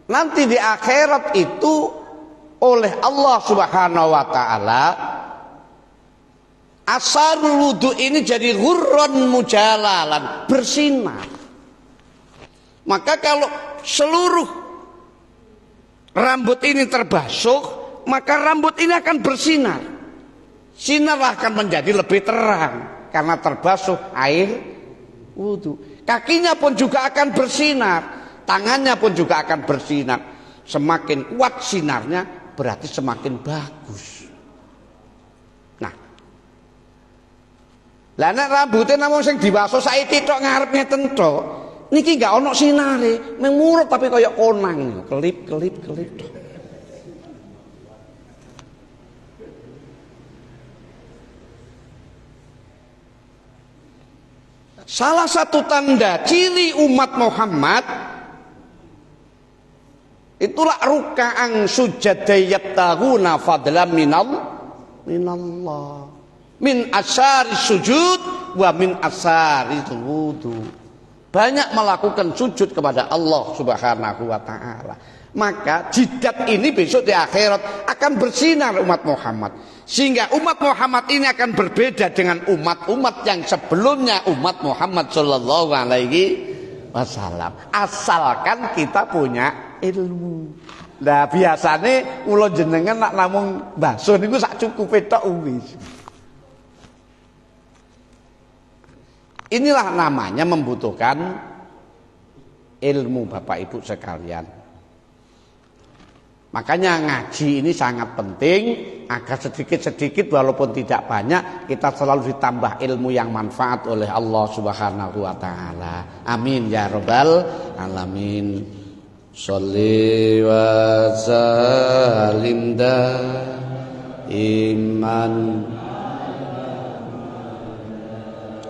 nanti di akhirat itu oleh Allah Subhanahu wa taala asarul wudhu ini jadi ghurran mujalalan, bersinar. Maka kalau seluruh rambut ini terbasuh, maka rambut ini akan bersinar. Sinar akan menjadi lebih terang karena terbasuh air wudu. Kakinya pun juga akan bersinar, tangannya pun juga akan bersinar. Semakin kuat sinarnya berarti semakin bagus. Nah, lah nek rambutnya namung sing dibasuh saiki tok ngarep ngeten tok. Niki gak ono sinare, mengurut tapi kayak konang, kelip. Salah satu tanda ciri umat Muhammad itulah ruka'an sujada yabtaghuna fadlan minallah. Min asyari sujud wa min asyari wudu. Banyak melakukan sujud kepada Allah Subhanahu wa taala. Maka jidat ini besok di akhirat akan bersinar umat Muhammad. Sehingga umat Muhammad ini akan berbeda dengan umat-umat yang sebelumnya umat Muhammad sallallahu alaihi wasallam. Asalkan kita punya ilmu. Nah biasanya kula jenengan nak namung bakso niku sak cukupe tok wis. Inilah namanya membutuhkan ilmu Bapak Ibu sekalian. Makanya ngaji ini sangat penting agar sedikit-sedikit walaupun tidak banyak kita selalu ditambah ilmu yang manfaat oleh Allah Subhanahu wa taala. Amin ya rabbal alamin. Sholli wa sallim iman.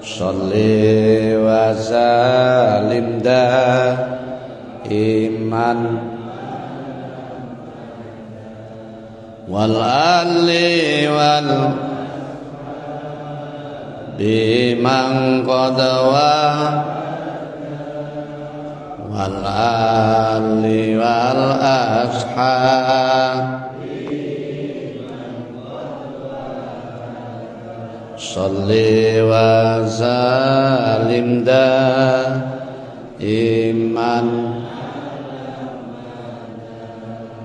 Sholli wa sallim iman. Wal ali wal biman qadawa wal ali wal ashab sholli wa sallim iman.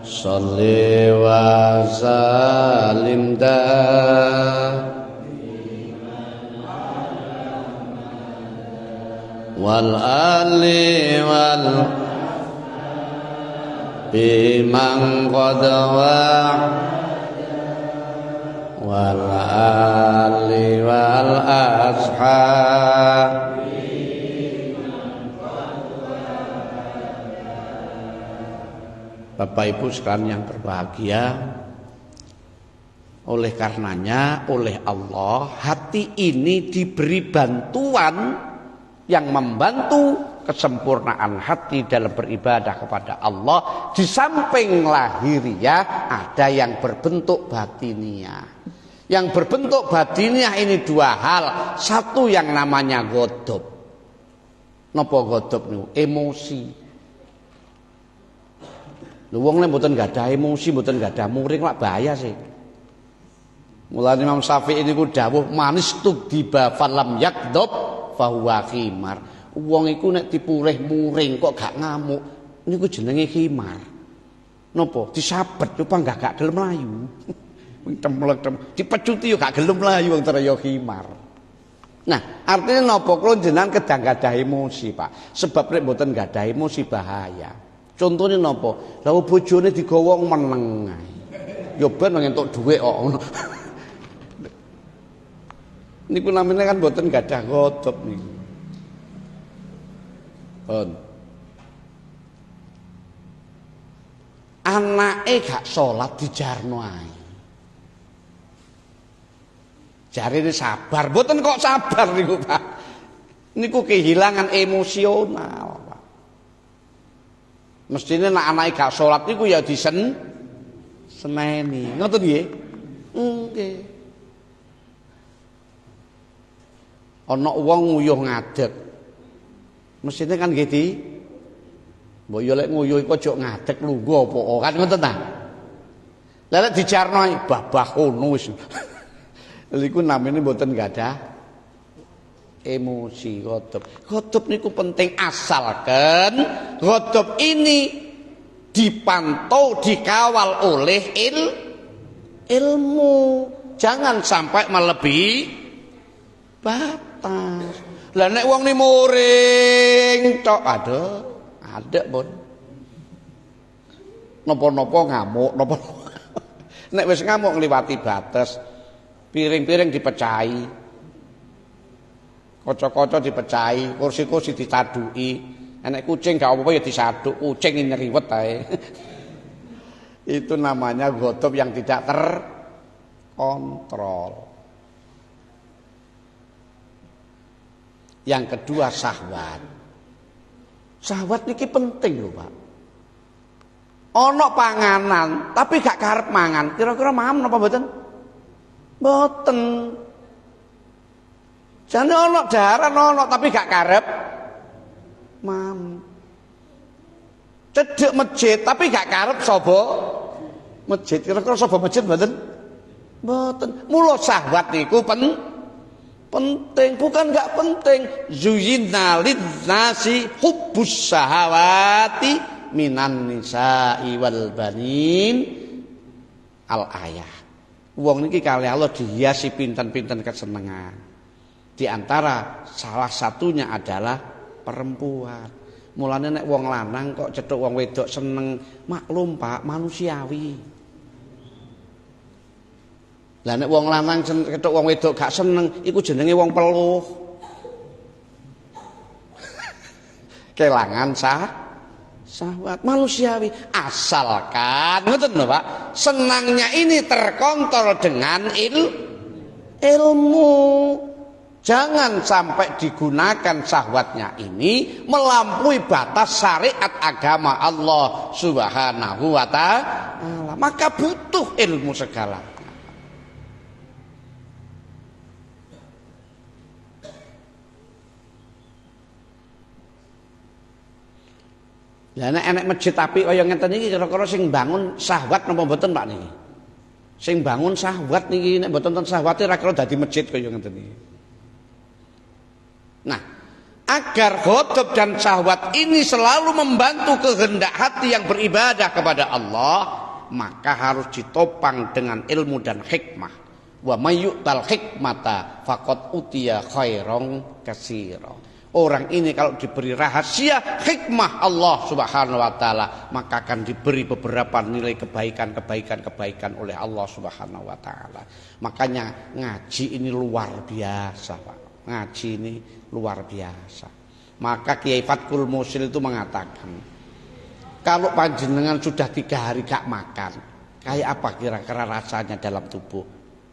Sholli wa sallim wal ali wal biman qadawa wal ali wal ashab. Bapak Ibu sekalian yang berbahagia, oleh karenanya oleh Allah hati ini diberi bantuan yang membantu kesempurnaan hati dalam beribadah kepada Allah. Di samping lahiriah ada yang berbentuk batiniah. Yang berbentuk batiniah ini dua hal. Satu yang namanya ghadab. Napa ghadab niku? Emosi. Wong nek mboten gadah emosi, mboten gadah muring lak bahaya sih. Mulane Imam Syafi'i niku dawuh manis tudiba falam yakdab fahuwa khimar. Wong iku nek dipurih muring kok gak ngamuk niku jenenge khimar. Napa? Disabet coba gak gelem mlayu. Temlek dipecuti yo gak gelem mlayu wong teraya khimar. Nah, artinya napa kula jenengan kedang gadah emosi, Pak. Sebab nek mboten gadah emosi bahaya. Contohnya napa? Lah bojone digawa meneng ae. Ya ben entuk dhuwit kok ngono. Niku namanya kan mboten gadah ghadab niku. Pun. Anake gak salat dijarno ae. Jarine sabar, mboten kok sabar niku, Pak. Niku kehilangan emosional. Mestine nek anake gak salat niku ya seneni. Ngoten nggih? Nggih. Ana wong nguyuh ngadeg. Mestine kan nggih di mbok yo lek nguyuh iku aja ngadeg lungguh apa kan ngoten ta. Lah lek dijarno babah ngono wis. Niku namine mboten gadah emosi ghadab. Ghadab niku penting asalkan ghadab ini dipantau, dikawal oleh ilmu. Jangan sampai melebihi batas. Lah nek wong ni muring tok ada pun. Napa-napa ngamuk, napa. Nek wis ngamuk ngliwati batas, piring-piring dipecahi. Kaca-kaca dipecahi, kursi-kursi ditaduki. Enek kucing gak apa-apa ya disaduk, kucing ini nyeriwet ae. Itu namanya ghadab yang tidak terkontrol. Yang kedua syahwat. Syahwat niki penting lho, Pak. Ana panganan tapi gak karep mangan, kira-kira mam napa mboten? Mboten. Jane ana daharan ana tapi gak karep cedek masjid tapi gak karep sapa masjid. Kira-kira sapa masjid mboten? Mboten. Mula syahwat niku penting, bukan gak penting. Zuyina linnasi hubbus syahawati minan nisa'i wal banin al ayat. Wong niki kalih Allah dihiasi pinten-pinten kesenengan. Di antara salah satunya adalah perempuan. Mulane nek wong lanang kok cethuk wong wedok seneng, maklum Pak, manusiawi. Lah nek wong lanang cethuk wong wedok gak seneng, iku jenenge wong peluh. Kelangan syahwat manusiawi, asalkan ngoten lho Pak, senangnya ini terkontrol dengan ilmu. Jangan sampai digunakan syahwatnya ini melampaui batas syariat agama Allah Subhanahu wa ta'ala. Maka butuh ilmu segalanya. Lah nek enek masjid apik kaya ngeten iki kira-kira sing bangun syahwat napa mboten Pak niki? Sing bangun syahwat niki nek mboten ten syahwate ra kira dadi masjid kaya ngeten iki. Nah, agar ghadab dan syahwat ini selalu membantu kehendak hati yang beribadah kepada Allah, maka harus ditopang dengan ilmu dan hikmah. Wa may yu'tal hikmata faqad utiya khairan katsira. Orang ini kalau diberi rahasia hikmah Allah Subhanahu wa taala, maka akan diberi beberapa nilai kebaikan oleh Allah Subhanahu wa taala. Makanya ngaji ini luar biasa, Pak. Ngaji ini luar biasa. Maka Kiai Fatkul Musil itu mengatakan, kalau panjenengan sudah 3 hari gak makan, kayak apa kira-kira rasanya dalam tubuh?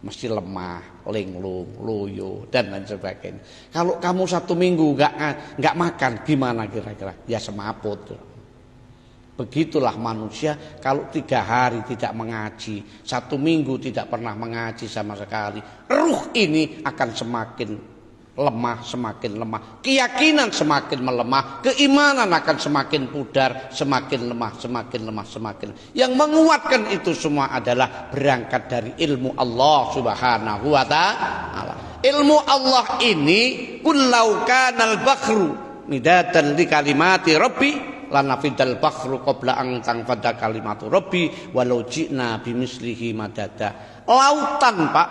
Mesti lemah, linglung, loyo dan lain sebagainya. Kalau kamu 1 minggu gak makan, gimana kira-kira? Ya semaput. Begitulah manusia kalau 3 hari tidak mengaji, 1 minggu tidak pernah mengaji sama sekali, ruh ini akan semakin lemah, keyakinan semakin melemah, keimanan akan semakin pudar, semakin lemah. Yang menguatkan itu semua adalah berangkat dari ilmu Allah Subhanahu wa ta'ala. Ilmu Allah ini kullau kanal bakhru midatan li kalimati rabbi lanafidal bakhru qabla an tanfada kalimatu rabbi walau ji'na bimislihi madada. Lautan Pak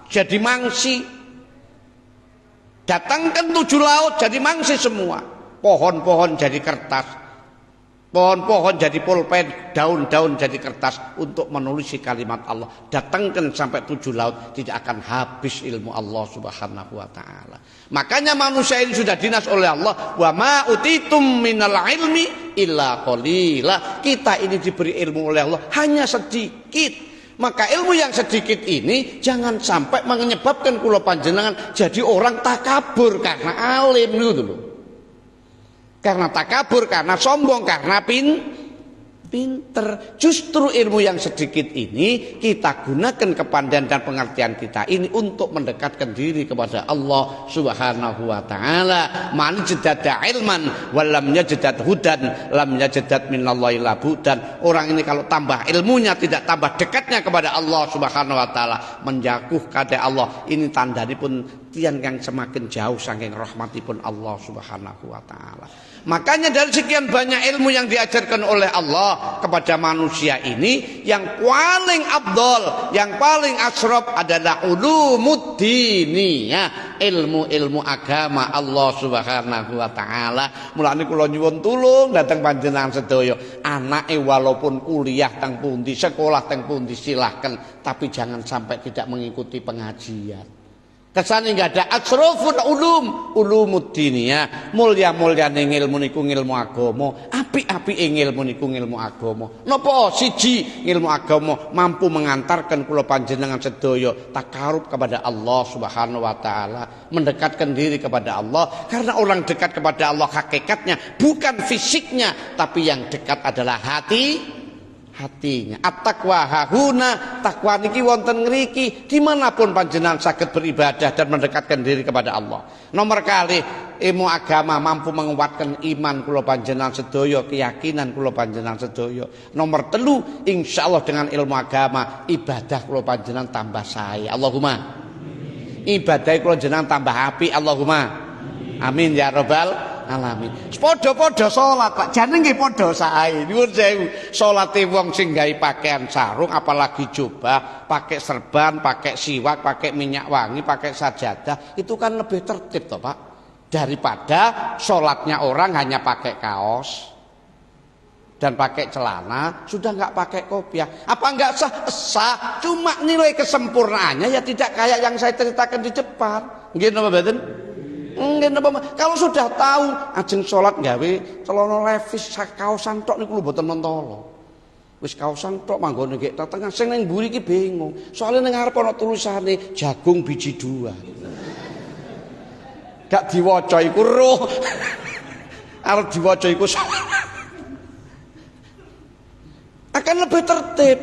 jadi mangsi. Datangkan 7 laut jadi mangsi semua. Pohon-pohon jadi kertas. Pohon-pohon jadi pulpen, daun-daun jadi kertas untuk menulis kalimat Allah. Datangkan sampai 7 laut, tidak akan habis ilmu Allah Subhanahu wa ta'ala. Makanya manusia ini sudah dinas oleh Allah. Wa ma utitum minal ilmi illa qalila. Kita ini diberi ilmu oleh Allah hanya sedikit. Maka ilmu yang sedikit ini jangan sampai menyebabkan kula panjenengan jadi orang takabur karena alim gitu loh. Karena takabur, karena sombong, karena pinter. Justru ilmu yang sedikit ini kita gunakan kepandaian dan pengertian kita ini untuk mendekatkan diri kepada Allah Subhanahu wa ta'ala. Man jadada ilman walam yajadad hudan lam yajadad minallahi labudan. Orang ini kalau tambah ilmunya tidak tambah dekatnya kepada Allah Subhanahu wa ta'ala, menjauh kada Allah, ini tandanya pun tiang yang semakin jauh saking rahmatipun Allah Subhanahu wa ta'ala. Makanya dari sekian banyak ilmu yang diajarkan oleh Allah kepada manusia ini, yang paling afdol, yang paling asraf adalah ulumuddiniyah, ilmu-ilmu agama Allah Subhanahu wa ta'ala. Mulane kula nyuwun tulung dhateng panjenengan sedaya, anake walaupun kuliah teng pundi, sekolah teng pundi silahkan, tapi jangan sampai tidak mengikuti pengajian. Kesane enggak ada asraful ulumuddiniyah, mulya-mulyane ilmu niku ilmu agama, apik-apike ilmu niku ilmu agama. Napa siji ilmu agama mampu mengantarkan kula panjenengan sedaya takarub kepada Allah Subhanahu wa taala, mendekatkan diri kepada Allah. Karena orang dekat kepada Allah hakikatnya bukan fisiknya, tapi yang dekat adalah hatinya. At-taqwa hahuna, takwa niki wonten ngriki, dimanapun panjenengan saged beribadah dan mendekatkan diri kepada Allah. Nomor kali ilmu agama mampu menguatkan iman kula panjenengan sedaya, keyakinan kula panjenengan sedaya. Nomor telu, insyaallah dengan ilmu agama ibadah kula panjenengan tambah sae. Allahumma ibadah kula jenengan tambah apik. Allahumma amin ya rabbal alamin. Padha-padha salat, Pak. Jenenge padha sae. Nuwun sewu. Salate wong sing gawe pakaian sarung apalagi jubah, pakai serban, pakai siwak, pakai minyak wangi, pakai sajadah, itu kan lebih tertib toh, Pak. Daripada salatnya orang hanya pakai kaos dan pakai celana, sudah enggak pakai kopiah. Apa enggak sah? Sah. Cuma nilai kesempurnaannya ya tidak kayak yang saya ceritakan di depan. Nggih napa mboten? Kalau sudah tahu ajeng salat gawe celana levis kaosan tok niku lho mboten mentolo. Wis kaosan tok manggone nggih tengah sing ning mburi iki bingung. Soale ning ngarep ana tulisane jagung biji 2. Gak diwaca iku roh. Arep diwaca iku akan lebih tertib.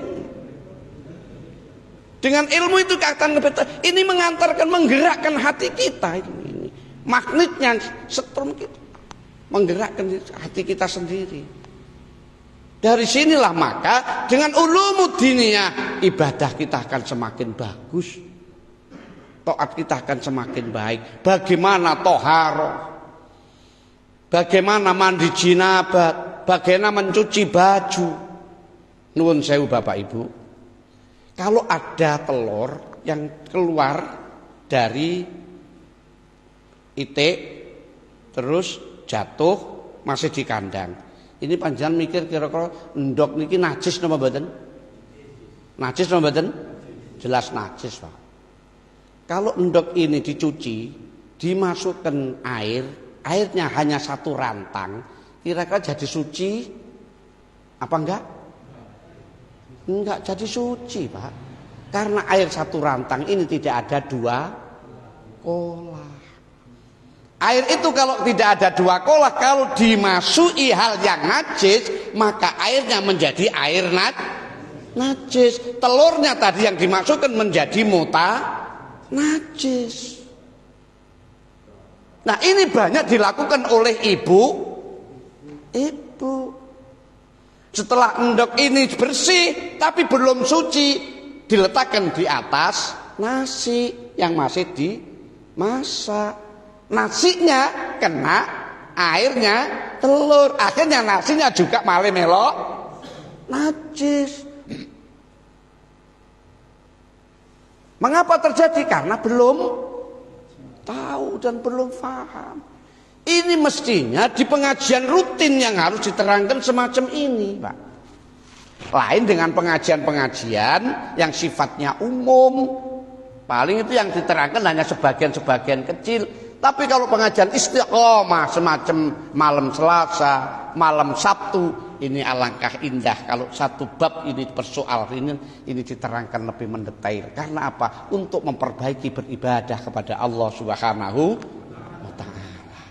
Dengan ilmu itu akan lebih tertib. Ini mengantarkan menggerakkan hati kita ini. Magnetnya setrum kita menggerakkan hati kita sendiri. Dari sinilah maka dengan ulumud diniyah ibadah kita akan semakin bagus, taat kita akan semakin baik. Bagaimana toharoh, bagaimana mandi jinabat, bagaimana mencuci baju. Nuwun sewu Bapak Ibu, kalau ada telur yang keluar dari itik terus jatuh masih di kandang. Ini panjenengan mikir kira-kira endok niki najis napa mboten? Najis napa mboten? Jelas najis, Pak. Kalau endok ini dicuci, dimasukkan air, airnya hanya 1 rantang, kira-kira jadi suci apa enggak? Enggak jadi suci, Pak. Karena air 1 rantang ini tidak ada 2 kolah. Air itu kalau tidak ada 2 kolah, kalau dimasuki hal yang najis, maka airnya menjadi air najis. Telurnya tadi yang dimasukkan menjadi najis. Nah, ini banyak dilakukan oleh ibu. Setelah endok ini bersih tapi belum suci, diletakkan di atas nasi yang masih dimasak. Nasinya kena airnya telur, akhirnya nasinya juga malah melok najis. Mengapa terjadi? Karena belum tahu dan belum paham. Ini mestinya di pengajian rutin yang harus diterangkan semacam ini, Pak. Lain dengan pengajian-pengajian yang sifatnya umum, paling itu yang diterangkan hanya sebagian-sebagian kecil. Tapi kalau pengajian istiqomah semacam malam Selasa, malam Sabtu, ini alangkah indah kalau satu bab ini persoal ini diterangkan lebih mendetail. Karena apa? Untuk memperbaiki beribadah kepada Allah Subhanahu wa taala.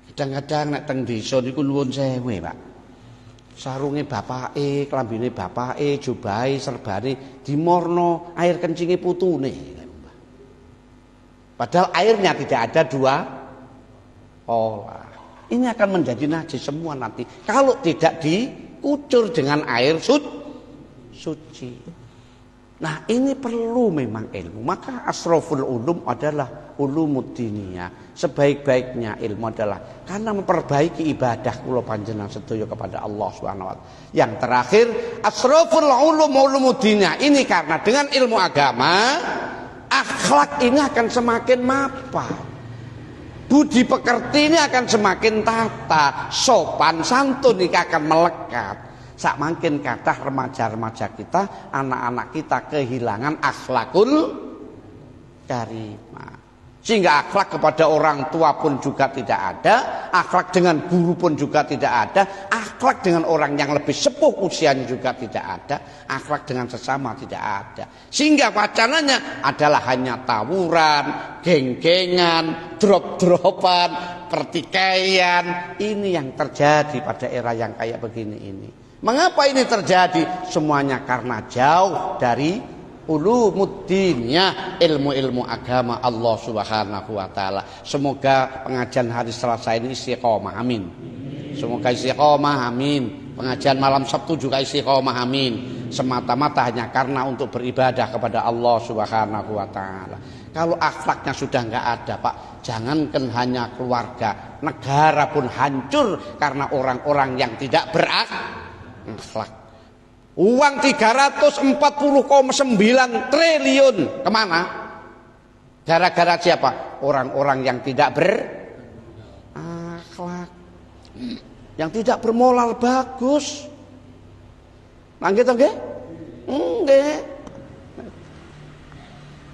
Kadang-kadang nek teng desa niku nuwun sewu, Pak. Sarunge bapake, klambine bapake, jubahe, serbane dimorno air kencinge putune. Padahal airnya tidak ada 2 kolah. Ini akan menjadi najis semua nanti kalau tidak dikucur dengan air suci. Nah, ini perlu memang ilmu. Maka asroful ulum adalah ulumud diniyah. Sebaik-baiknya ilmu adalah karena memperbaiki ibadah kula panjenengan sedaya kepada Allah Subhanahu wa taala. Yang terakhir, asroful ulumud diniyah. Ini karena dengan ilmu agama akhlak ini akan semakin mapan. Budi pekerti ini akan semakin tata, sopan santun ini akan melekat. Sak makin kathah remaja-remaja kita, anak-anak kita kehilangan akhlakul karimah. Sehingga akhlak kepada orang tua pun juga tidak ada, akhlak dengan guru pun juga tidak ada, akhlak dengan orang yang lebih sepuh usianya juga tidak ada, akhlak dengan sesama tidak ada. Sehingga wacananya adalah hanya tawuran, geng-gengan, drop-dropan, pertikaian. Ini yang terjadi pada era yang kayak begini ini. Mengapa ini terjadi? Semuanya karena jauh dari ulumuddin, ya, ilmu-ilmu agama Allah Subhanahu wa taala. Semoga pengajian hari Selasa ini istiqomah, amin. Semoga istiqomah, amin. Pengajian malam Sabtu juga istiqomah, amin. Semata-mata hanya karena untuk beribadah kepada Allah Subhanahu wa taala. Kalau akhlaknya sudah enggak ada, Pak, jangankan hanya keluarga, negara pun hancur karena orang-orang yang tidak berakhlak. Uang 340,9 triliun kemana? Gara-gara siapa? Orang-orang yang tidak berakhlak, yang tidak bermoral bagus. Nggih to nggih? Nggih.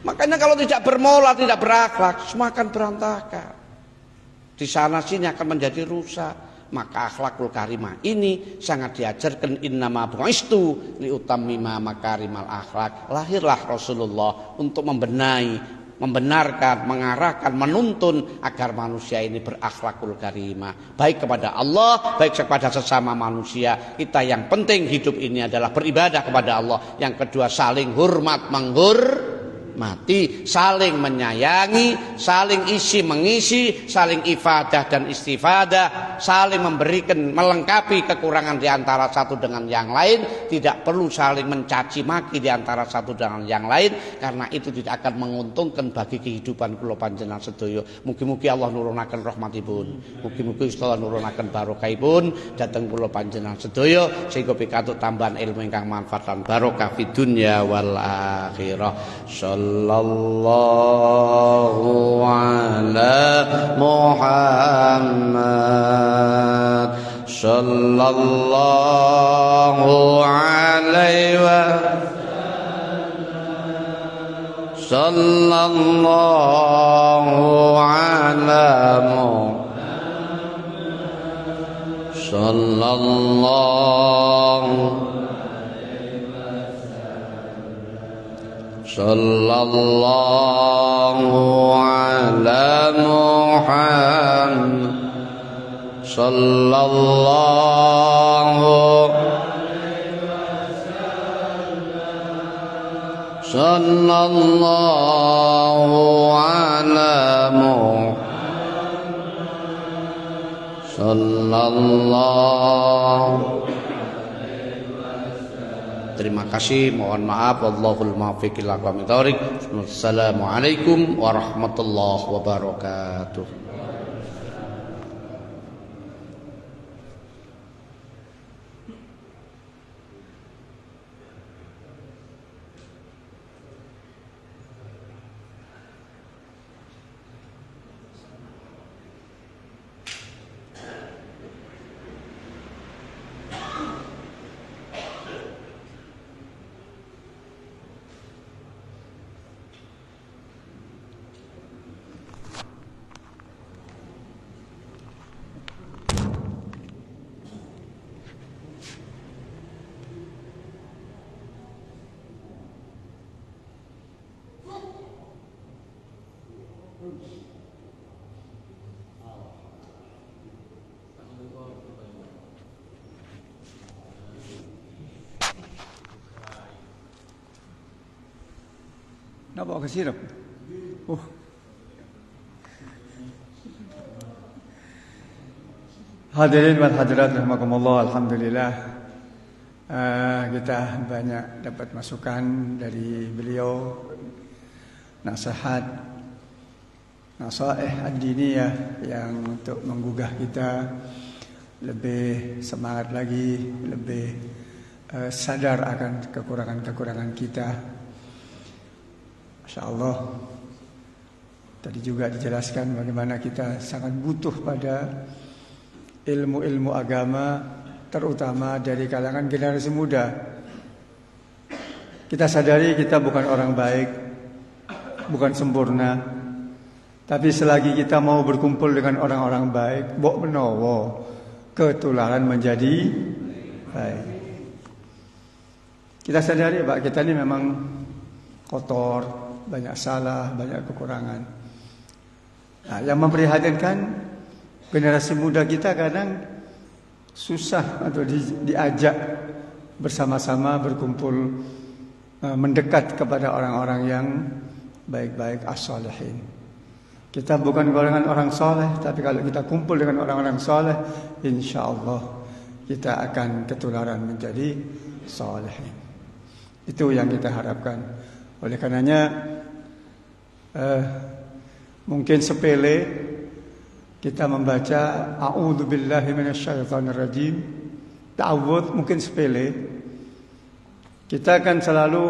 Makanya kalau tidak bermoral, tidak berakhlak, semua akan berantakan. Di sana sini akan menjadi rusak. Maka akhlakul karimah ini sangat diajarkan, innama bu'istu liutammima makarimal akhlak. Lahirlah Rasulullah untuk membenahi, membenarkan, mengarahkan, menuntun agar manusia ini berakhlakul karimah, baik kepada Allah, baik kepada sesama manusia. Kita yang penting hidup ini adalah beribadah kepada Allah. Yang kedua, saling hormat menghormati, saling menyayangi, saling isi mengisi, saling ifadah dan istifadah, saling memberikan, melengkapi kekurangan di antara satu dengan yang lain. Tidak perlu saling mencaci maki di antara satu dengan yang lain, karena itu tidak akan menguntungkan bagi kehidupan kula panjenengan sedaya. Mugi-mugi Allah nurunaken rahmatipun, mugi-mugi Allah nurunaken barokahipun dhateng kula panjenengan sedaya, sehingga pikantuk tambahan ilmu ingkang manfaat lan barokah fid dunya wal akhirah. Sallallahu ala Muhammad, sallallahu alaihi wasallam, sallallahu ala Muhammad, sallallahu ala Muhammad, sallallahu ala Muhammad, sallallahu. Terima kasih, mohon maaf, wallahul muwaffiq ila aqwamit thoriq. Assalamualaikum warahmatullahi wabarakatuh. Nak bawa ke sirup? Hadirin dan hadirat rahimakumullah, alhamdulillah kita banyak dapat masukan dari beliau, nasihat, nasaih ad-diniyah yang untuk menggugah kita lebih semangat lagi, lebih sadar akan kekurangan-kekurangan kita. Masya Allah. Tadi juga dijelaskan bagaimana kita sangat butuh pada ilmu-ilmu agama, terutama dari kalangan generasi muda. Kita sadari kita bukan orang baik, bukan sempurna, tapi selagi kita mau berkumpul dengan orang-orang baik, mbok menawa ketularan menjadi baik. Kita sadari Pak, kita ini memang kotor, banyak salah, banyak kekurangan. Nah, yang memprihatinkan generasi muda kita kadang susah atau diajak bersama-sama berkumpul mendekat kepada orang-orang yang baik-baik as-salihin. Kita bukan golongan orang soleh, tapi kalau kita kumpul dengan orang-orang soleh, insya Allah kita akan ketularan menjadi solehin. Itu yang kita harapkan. Oleh karenanya mungkin sepele kita membaca a'udzubillahi minasyaitonirrajim, ta'awudz mungkin sepele. Kita akan selalu,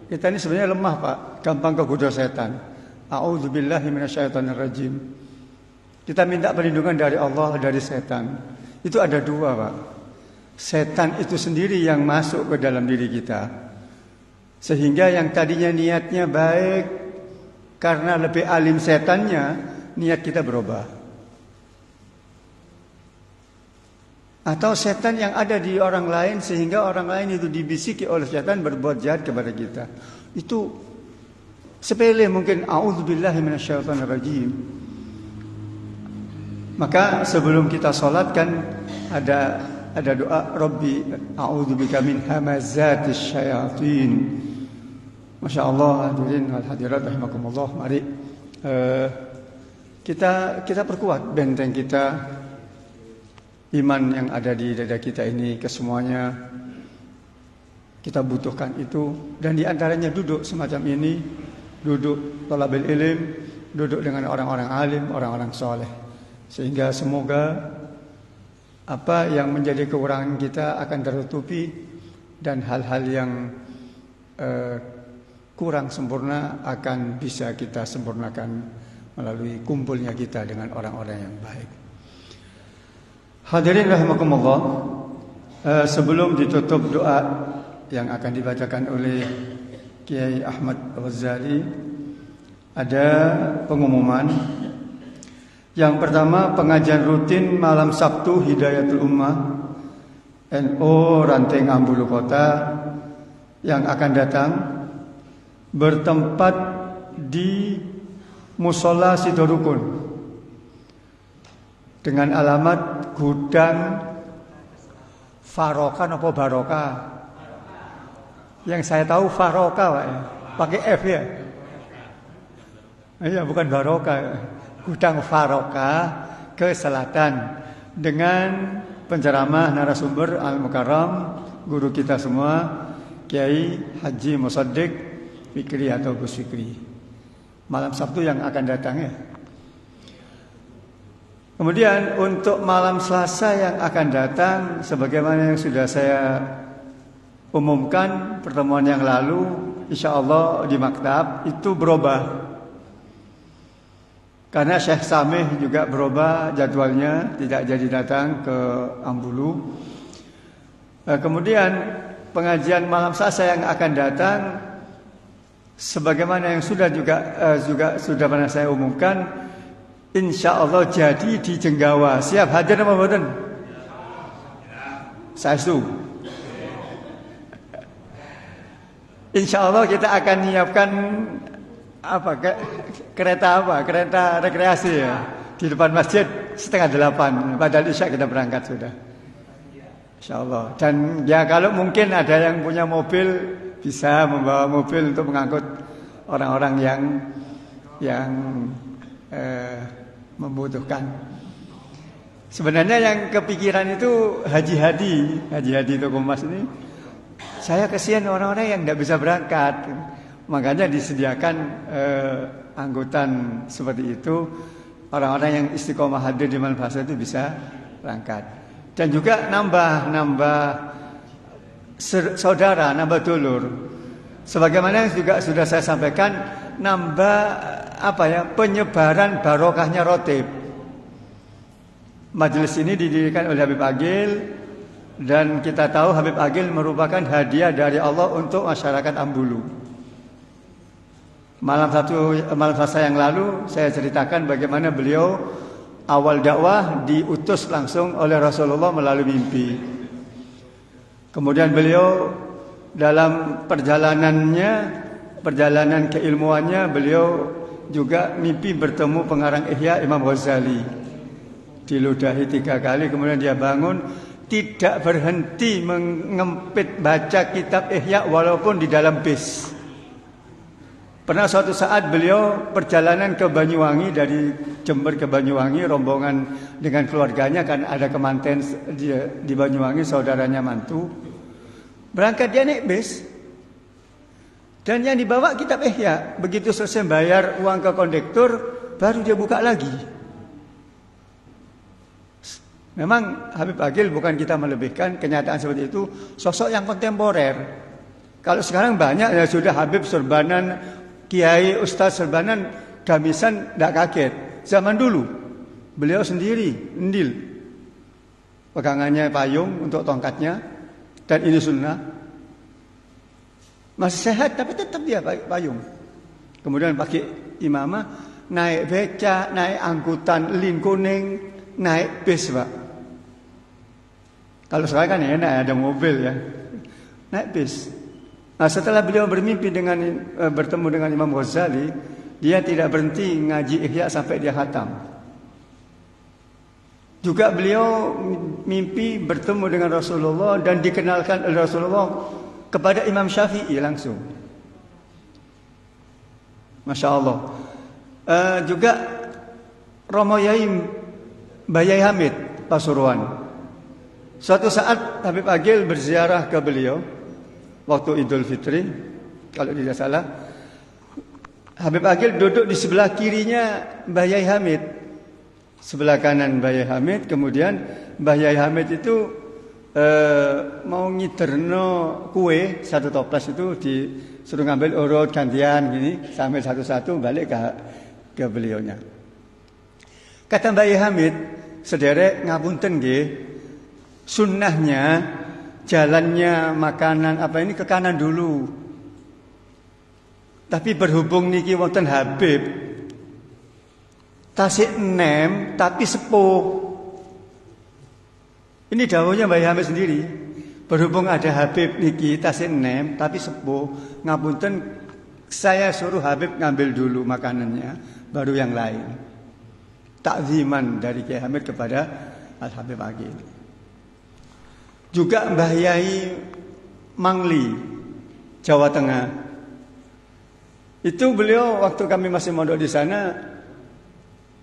kita ini sebenarnya lemah Pak, gampang kegoda setan. A'udzubillahi minasyaitonirrajim. Kita minta perlindungan dari Allah dari setan. Itu ada dua Pak. Setan itu sendiri yang masuk ke dalam diri kita, sehingga yang tadinya niatnya baik, karena lebih alim setannya, niat kita berubah. Atau setan yang ada di orang lain, sehingga orang lain itu dibisiki oleh setan berbuat jahat kepada kita. Itu sepele mungkin, a'udzubillahi minasyaitonirrajim. Maka sebelum kita salat kan ada doa, Rabbi a'udzubika min hamazatis syayatin. Masya Allah, hadirin wal hadirat rahimakumullah. Mari kita perkuat benteng kita, iman yang ada di dada kita ini, kesemuanya kita butuhkan itu. Dan diantaranya duduk semacam ini, duduk thalabul ilm, duduk dengan orang-orang alim, orang-orang soleh, sehingga semoga apa yang menjadi kekurangan kita akan tertutupi, dan hal-hal yang kurang sempurna akan bisa kita sempurnakan melalui kumpulnya kita dengan orang-orang yang baik. Hadirin rahimakumullah, sebelum ditutup doa yang akan dibacakan oleh Kiai Ahmad Ghazali, ada pengumuman. Yang pertama, pengajian rutin malam Sabtu Hidayatul Ummah NU Ranting Ambulu Kota yang akan datang bertempat di Musola Sidorukun dengan alamat Gudang Faroka apa Baroka? Yang saya tahu Faroka Pak ya. Pakai F ya. Iya, bukan Baroka. Gudang Faroka ke selatan dengan penceramah narasumber Al-Mukarram, guru kita semua, Kiai Haji Musaddiq Fikri atau Gus Fikri. Malam Sabtu yang akan datang ya. Kemudian untuk malam Selasa yang akan datang, sebagaimana yang sudah saya umumkan pertemuan yang lalu, insya Allah di maktab itu berubah. Karena Syekh Samih juga berubah jadwalnya, tidak jadi datang ke Ambulu. Kemudian pengajian malam Selasa yang akan datang, sebagaimana yang sudah pernah saya umumkan, insya Allah jadi di Jenggawa. Siap hadir apa mboten? Saestu. Insya Allah kita akan menyiapkan kereta rekreasi ya di depan masjid 7:30. Padahal Isya kita berangkat sudah. Insya Allah. Dan ya kalau mungkin ada yang punya mobil, bisa membawa mobil untuk mengangkut orang-orang yang membutuhkan. Sebenarnya yang kepikiran itu Haji Hadi Toko Mas ini. Saya kesian orang-orang yang tidak bisa berangkat, makanya disediakan angkutan seperti itu. Orang-orang yang istiqomah hadir di Malfasa itu bisa berangkat. Dan juga nambah saudara, nambah dulur. Sebagaimana yang juga sudah saya sampaikan, nambah penyebaran barokahnya rotib. Majelis ini didirikan oleh Habib Agil, dan kita tahu Habib Agil merupakan hadiah dari Allah untuk masyarakat Ambulu. Malam Selasa yang lalu saya ceritakan bagaimana beliau awal dakwah diutus langsung oleh Rasulullah melalui mimpi. Kemudian beliau dalam perjalanan keilmuannya, beliau juga mimpi bertemu pengarang Ihya Imam Ghazali. Diludahi 3 kali, kemudian dia bangun tidak berhenti mengempit baca kitab Ihya walaupun di dalam bis. Pernah suatu saat beliau perjalanan ke Banyuwangi, dari Jember ke Banyuwangi, rombongan dengan keluarganya, kan ada kemanten di Banyuwangi, saudaranya mantu. Berangkat dia naik bis, dan yang dibawa kitab Ihya. Begitu selesai bayar uang ke kondektur, baru dia buka lagi. Memang Habib Agil, bukan kita melebihkan, kenyataan seperti itu, sosok yang kontemporer. Kalau sekarang banyak ya sudah Habib Surbanan, Kiai Ustaz Surbanan, gamisan, tidak kaget. Zaman dulu beliau sendiri ndil, pegangannya payung untuk tongkatnya, dan ini sunnah. Masih sehat tapi tetap dia pakai payung. Kemudian pakai imamah, naik beca, naik angkutan lin kuning, naik bis, Pak. Kalau sekarang kan enak, ada mobil ya, naik bis. Nah, setelah beliau bertemu dengan Imam Ghazali, dia tidak berhenti ngaji Ihya sampai dia khatam. Juga beliau mimpi bertemu dengan Rasulullah dan dikenalkan oleh Rasulullah kepada Imam Syafi'i langsung. Masya Allah. Juga Romo Yai Bayai Hamid Pasuruan. Suatu saat Habib Agil berziarah ke beliau waktu Idul Fitri, kalau tidak salah. Habib Agil duduk di sebelah kirinya Mbah Yai Hamid, sebelah kanan Mbah Yai Hamid. Kemudian Mbah Yai Hamid itu mau ngiterno kue satu toples, itu disuruh ngambil urut gantian gini, sambil satu-satu balik ke beliaunya. Kata Mbah Yai Hamid, sederek ngapunten nggih, sunnahnya jalannya makanan apa ini ke kanan dulu. Tapi berhubung niki wonten Habib tasik enem tapi sepuh. Ini dawuhnya Mbah Yai Hamid sendiri. Berhubung ada Habib niki tasik enem tapi sepuh, ngapunten saya suruh Habib ngambil dulu makanannya, baru yang lain. Takziman dari Kiai Hamid kepada Al Habib Agil. Juga Mbah Yai Mangli, Jawa Tengah. Itu beliau waktu kami masih mondok di sana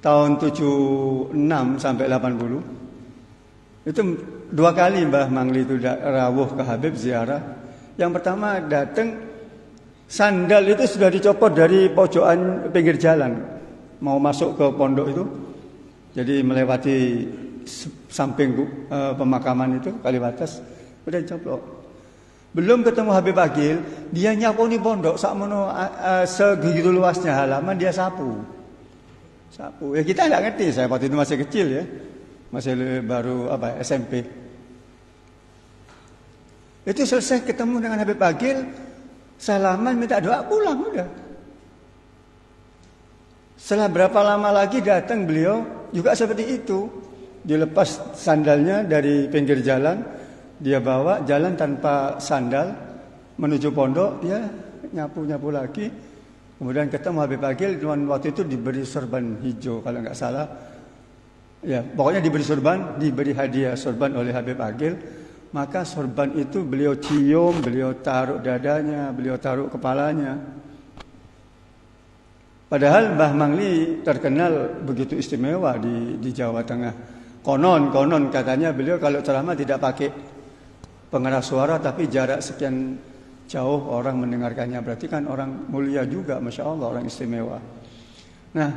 tahun 76 sampai 80. Itu 2 kali Mbah Mangli itu rawuh ke Habib ziarah. Yang pertama datang, sandal itu sudah dicopot dari pojokan pinggir jalan, mau masuk ke pondok itu. Jadi melewati samping pemakaman itu Kaliwates, udah coplok. Belum ketemu Habib Agil, dia nyaponi pondok sakmono segitu luasnya halaman, dia sapu. Ya kita enggak ngerti, saya waktu itu masih kecil ya. Masih baru SMP. Itu selesai ketemu dengan Habib Agil, salaman, minta doa, pulang udah. Setelah berapa lama lagi datang beliau juga seperti itu. Dilepas sandalnya dari pinggir jalan, dia bawa jalan tanpa sandal menuju pondok, dia nyapu-nyapu lagi. Kemudian ketemu Habib Agil, waktu itu diberi sorban hijau kalau nggak salah. Ya, pokoknya diberi hadiah sorban oleh Habib Agil. Maka sorban itu beliau cium, beliau taruh dadanya, beliau taruh kepalanya. Padahal Mbah Mangli terkenal begitu istimewa di Jawa Tengah. Konon katanya beliau kalau ceramah tidak pakai pengeras suara, tapi jarak sekian jauh orang mendengarkannya. Berarti kan orang mulia juga, Masya Allah, orang istimewa. Nah,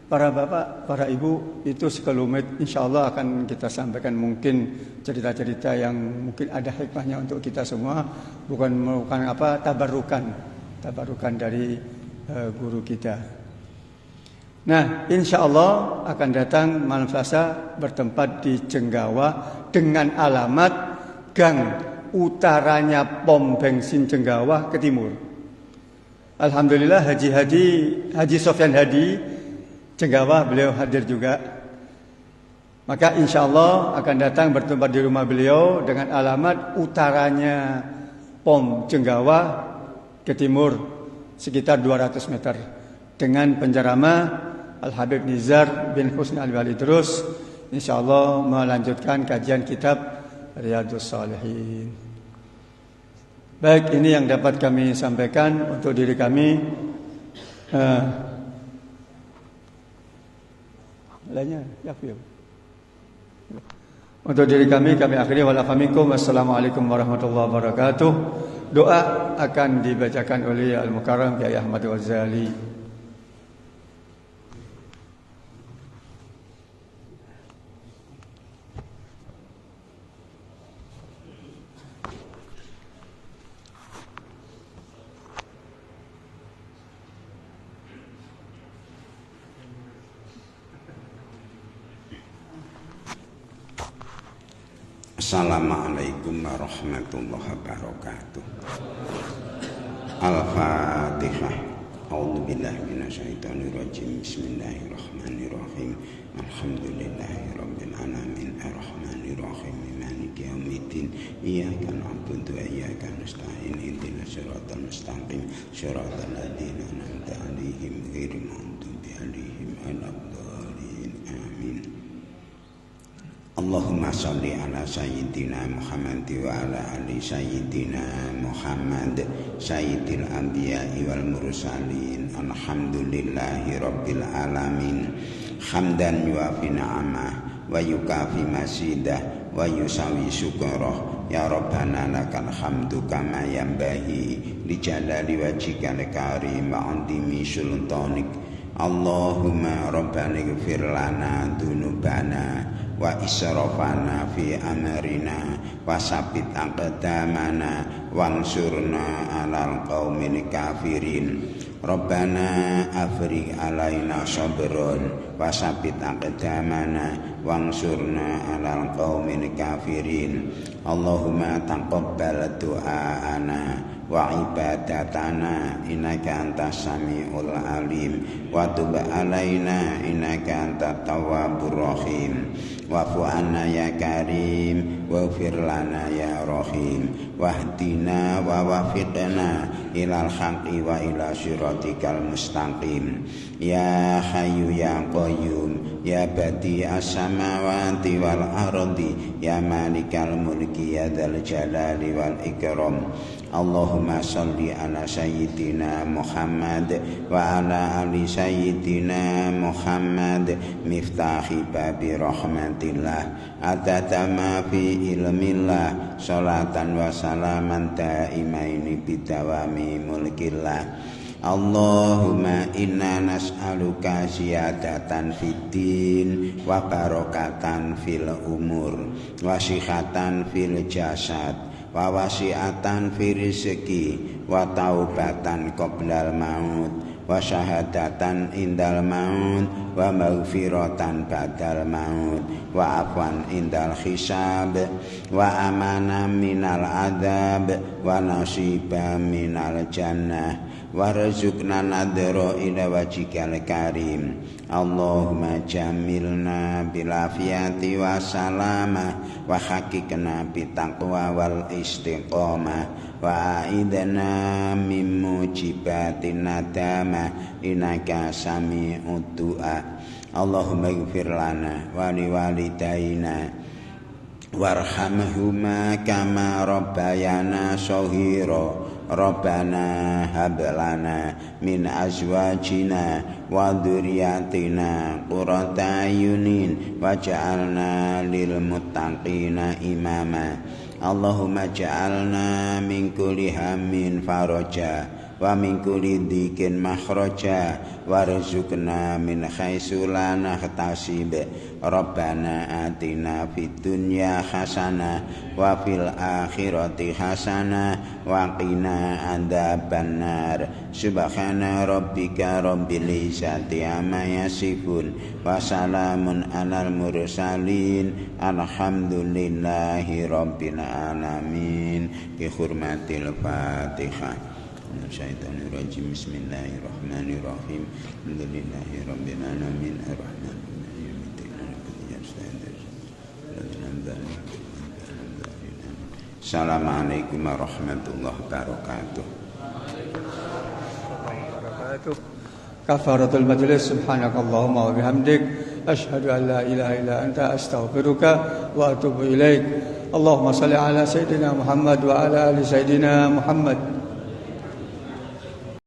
para bapak, para ibu, itu sekelumit insya Allah akan kita sampaikan, mungkin cerita-cerita yang mungkin ada hikmahnya untuk kita semua. Bukan tabarukan dari guru kita. Nah, insya Allah akan datang malam Selasa bertempat di Jenggawa dengan alamat Gang utaranya pom bensin Jenggawa ke timur. Alhamdulillah Haji Sofyan Hadi Jenggawa, beliau hadir juga. Maka insya Allah akan datang bertempat di rumah beliau dengan alamat utaranya pom Jenggawa ke timur sekitar 200 meter. Dengan penceramah Al-Habib Nizar bin Husni Al-Wali, terus insya Allah melanjutkan kajian kitab Riyadhus Shalihin. Baik, ini yang dapat kami sampaikan untuk diri kami. Lainnya, ya. Untuk diri kami akhiri walafaminkum. Wassalamualaikum warahmatullahi wabarakatuh. Doa akan dibacakan oleh Al-Mukarram Kiai Ahmad Ghazali. Assalamualaikum warahmatullahi wabarakatuh. Al-Fatihah. A'udzubillahi minasyaitonirrajim. Bismillahirrahmanirrahim. Alhamdulillahirabbil alamin arrahmanirrahim maliki yaumiddin. Iyyaka na'budu wa iyyaka nasta'in. Ihdinas siratal mustaqim. Siratal ladzina an'amta 'alaihim ghairil maghdubi 'alaihim waladdallin. Amin. Allahumma sholli ala sayyidina Muhammad wa ala ali sayyidina Muhammad sayyidil anbiya'i wal mursalin. Alhamdulillahi rabbil alamin. Hamdan yuafi ni'amah wa yukafi masidah wa yusawi syukurah. Ya Rabbana lakal hamdu kama yanbaghi li jalali wajhikal karim wa 'azimi sultanik. Allahumma rabbana ighfir lana dzunubana wa israfana fi amrina wa sabit aqdamana wansurna alal qaumil kafirin. Rabbana afrigh alaina sabrun wa sabit aqdamana wansurna alal qaumil kafirin. Allahumma taqabbal du'aana wa ibadatana innaka antas samiul alim wa tub alaina innaka antat tawwabur rahim. Wa'fu anna ya karim waghfir lana ya rahim wahdina wa wafiqna ilal haqqi wa ila siratikal mustaqim. Ya hayyu ya qayyum ya badi'as samawati wal ardi ya malikal mulki ya dzal jalali wal ikram. Allahumma salli ala sayyidina Muhammad wa ala ali sayyidina Muhammad miftahi babi rahmatillah adada ma fi ilmillah salatan wa salaman daimaini bidawami mulkillah. Allahumma inna nas'aluka ziyadatan fid din wa barakatan fil umur wa sihatan fil jasad wa wasi'atan fi rizqi wa taubatan qoblal maut wa syahadatan indal maut wa maghfiratan ba'dal maut wa afwan indal hisab wa amana minal adab wa nasiba minal jannah warzuqna nadhara ila wajhikal karim. Allahumma jamilna bil afiyati wa salama wa haqiqna bit taqwa wal istiqamah wa aidna min mujibatin nadama innaka sami'ud du'a. Allahumma ighfir lana wa liwalidayna warhamhuma kama rabbayana shaghira. Rabbana hab lana min azwajina wa dzurriyyatina qurrata ayunin waj'alna lil muttaqina imama. Allahumma ja'alna min kulli hammin faraja wa min kulli dhikin makhraja warzuqna min haitsu la nahtasib. Rabbana atina fid dunya hasanah wa fil akhirati hasanah wa qina adzabannar. Subhana rabbika rabbil izzati amma yasifun wa salamun alal mursalin alhamdulillahi rabbil alamin. Bi hurmatil Fatihah. Syaitanirrajim. Bismillahirrahmanirrahim. Alhamdulillahi rabbil alamin arrahmanir rahim. Assalamualaikum warahmatullahi wabarakatuh. Kafaratul majlis. Subhanakallahumma wa bihamdik asyhadu an la ilaha illa anta astaghfiruka wa atubu ilaik. اللهم صل على سيدنا محمد وعلى آل سيدنا محمد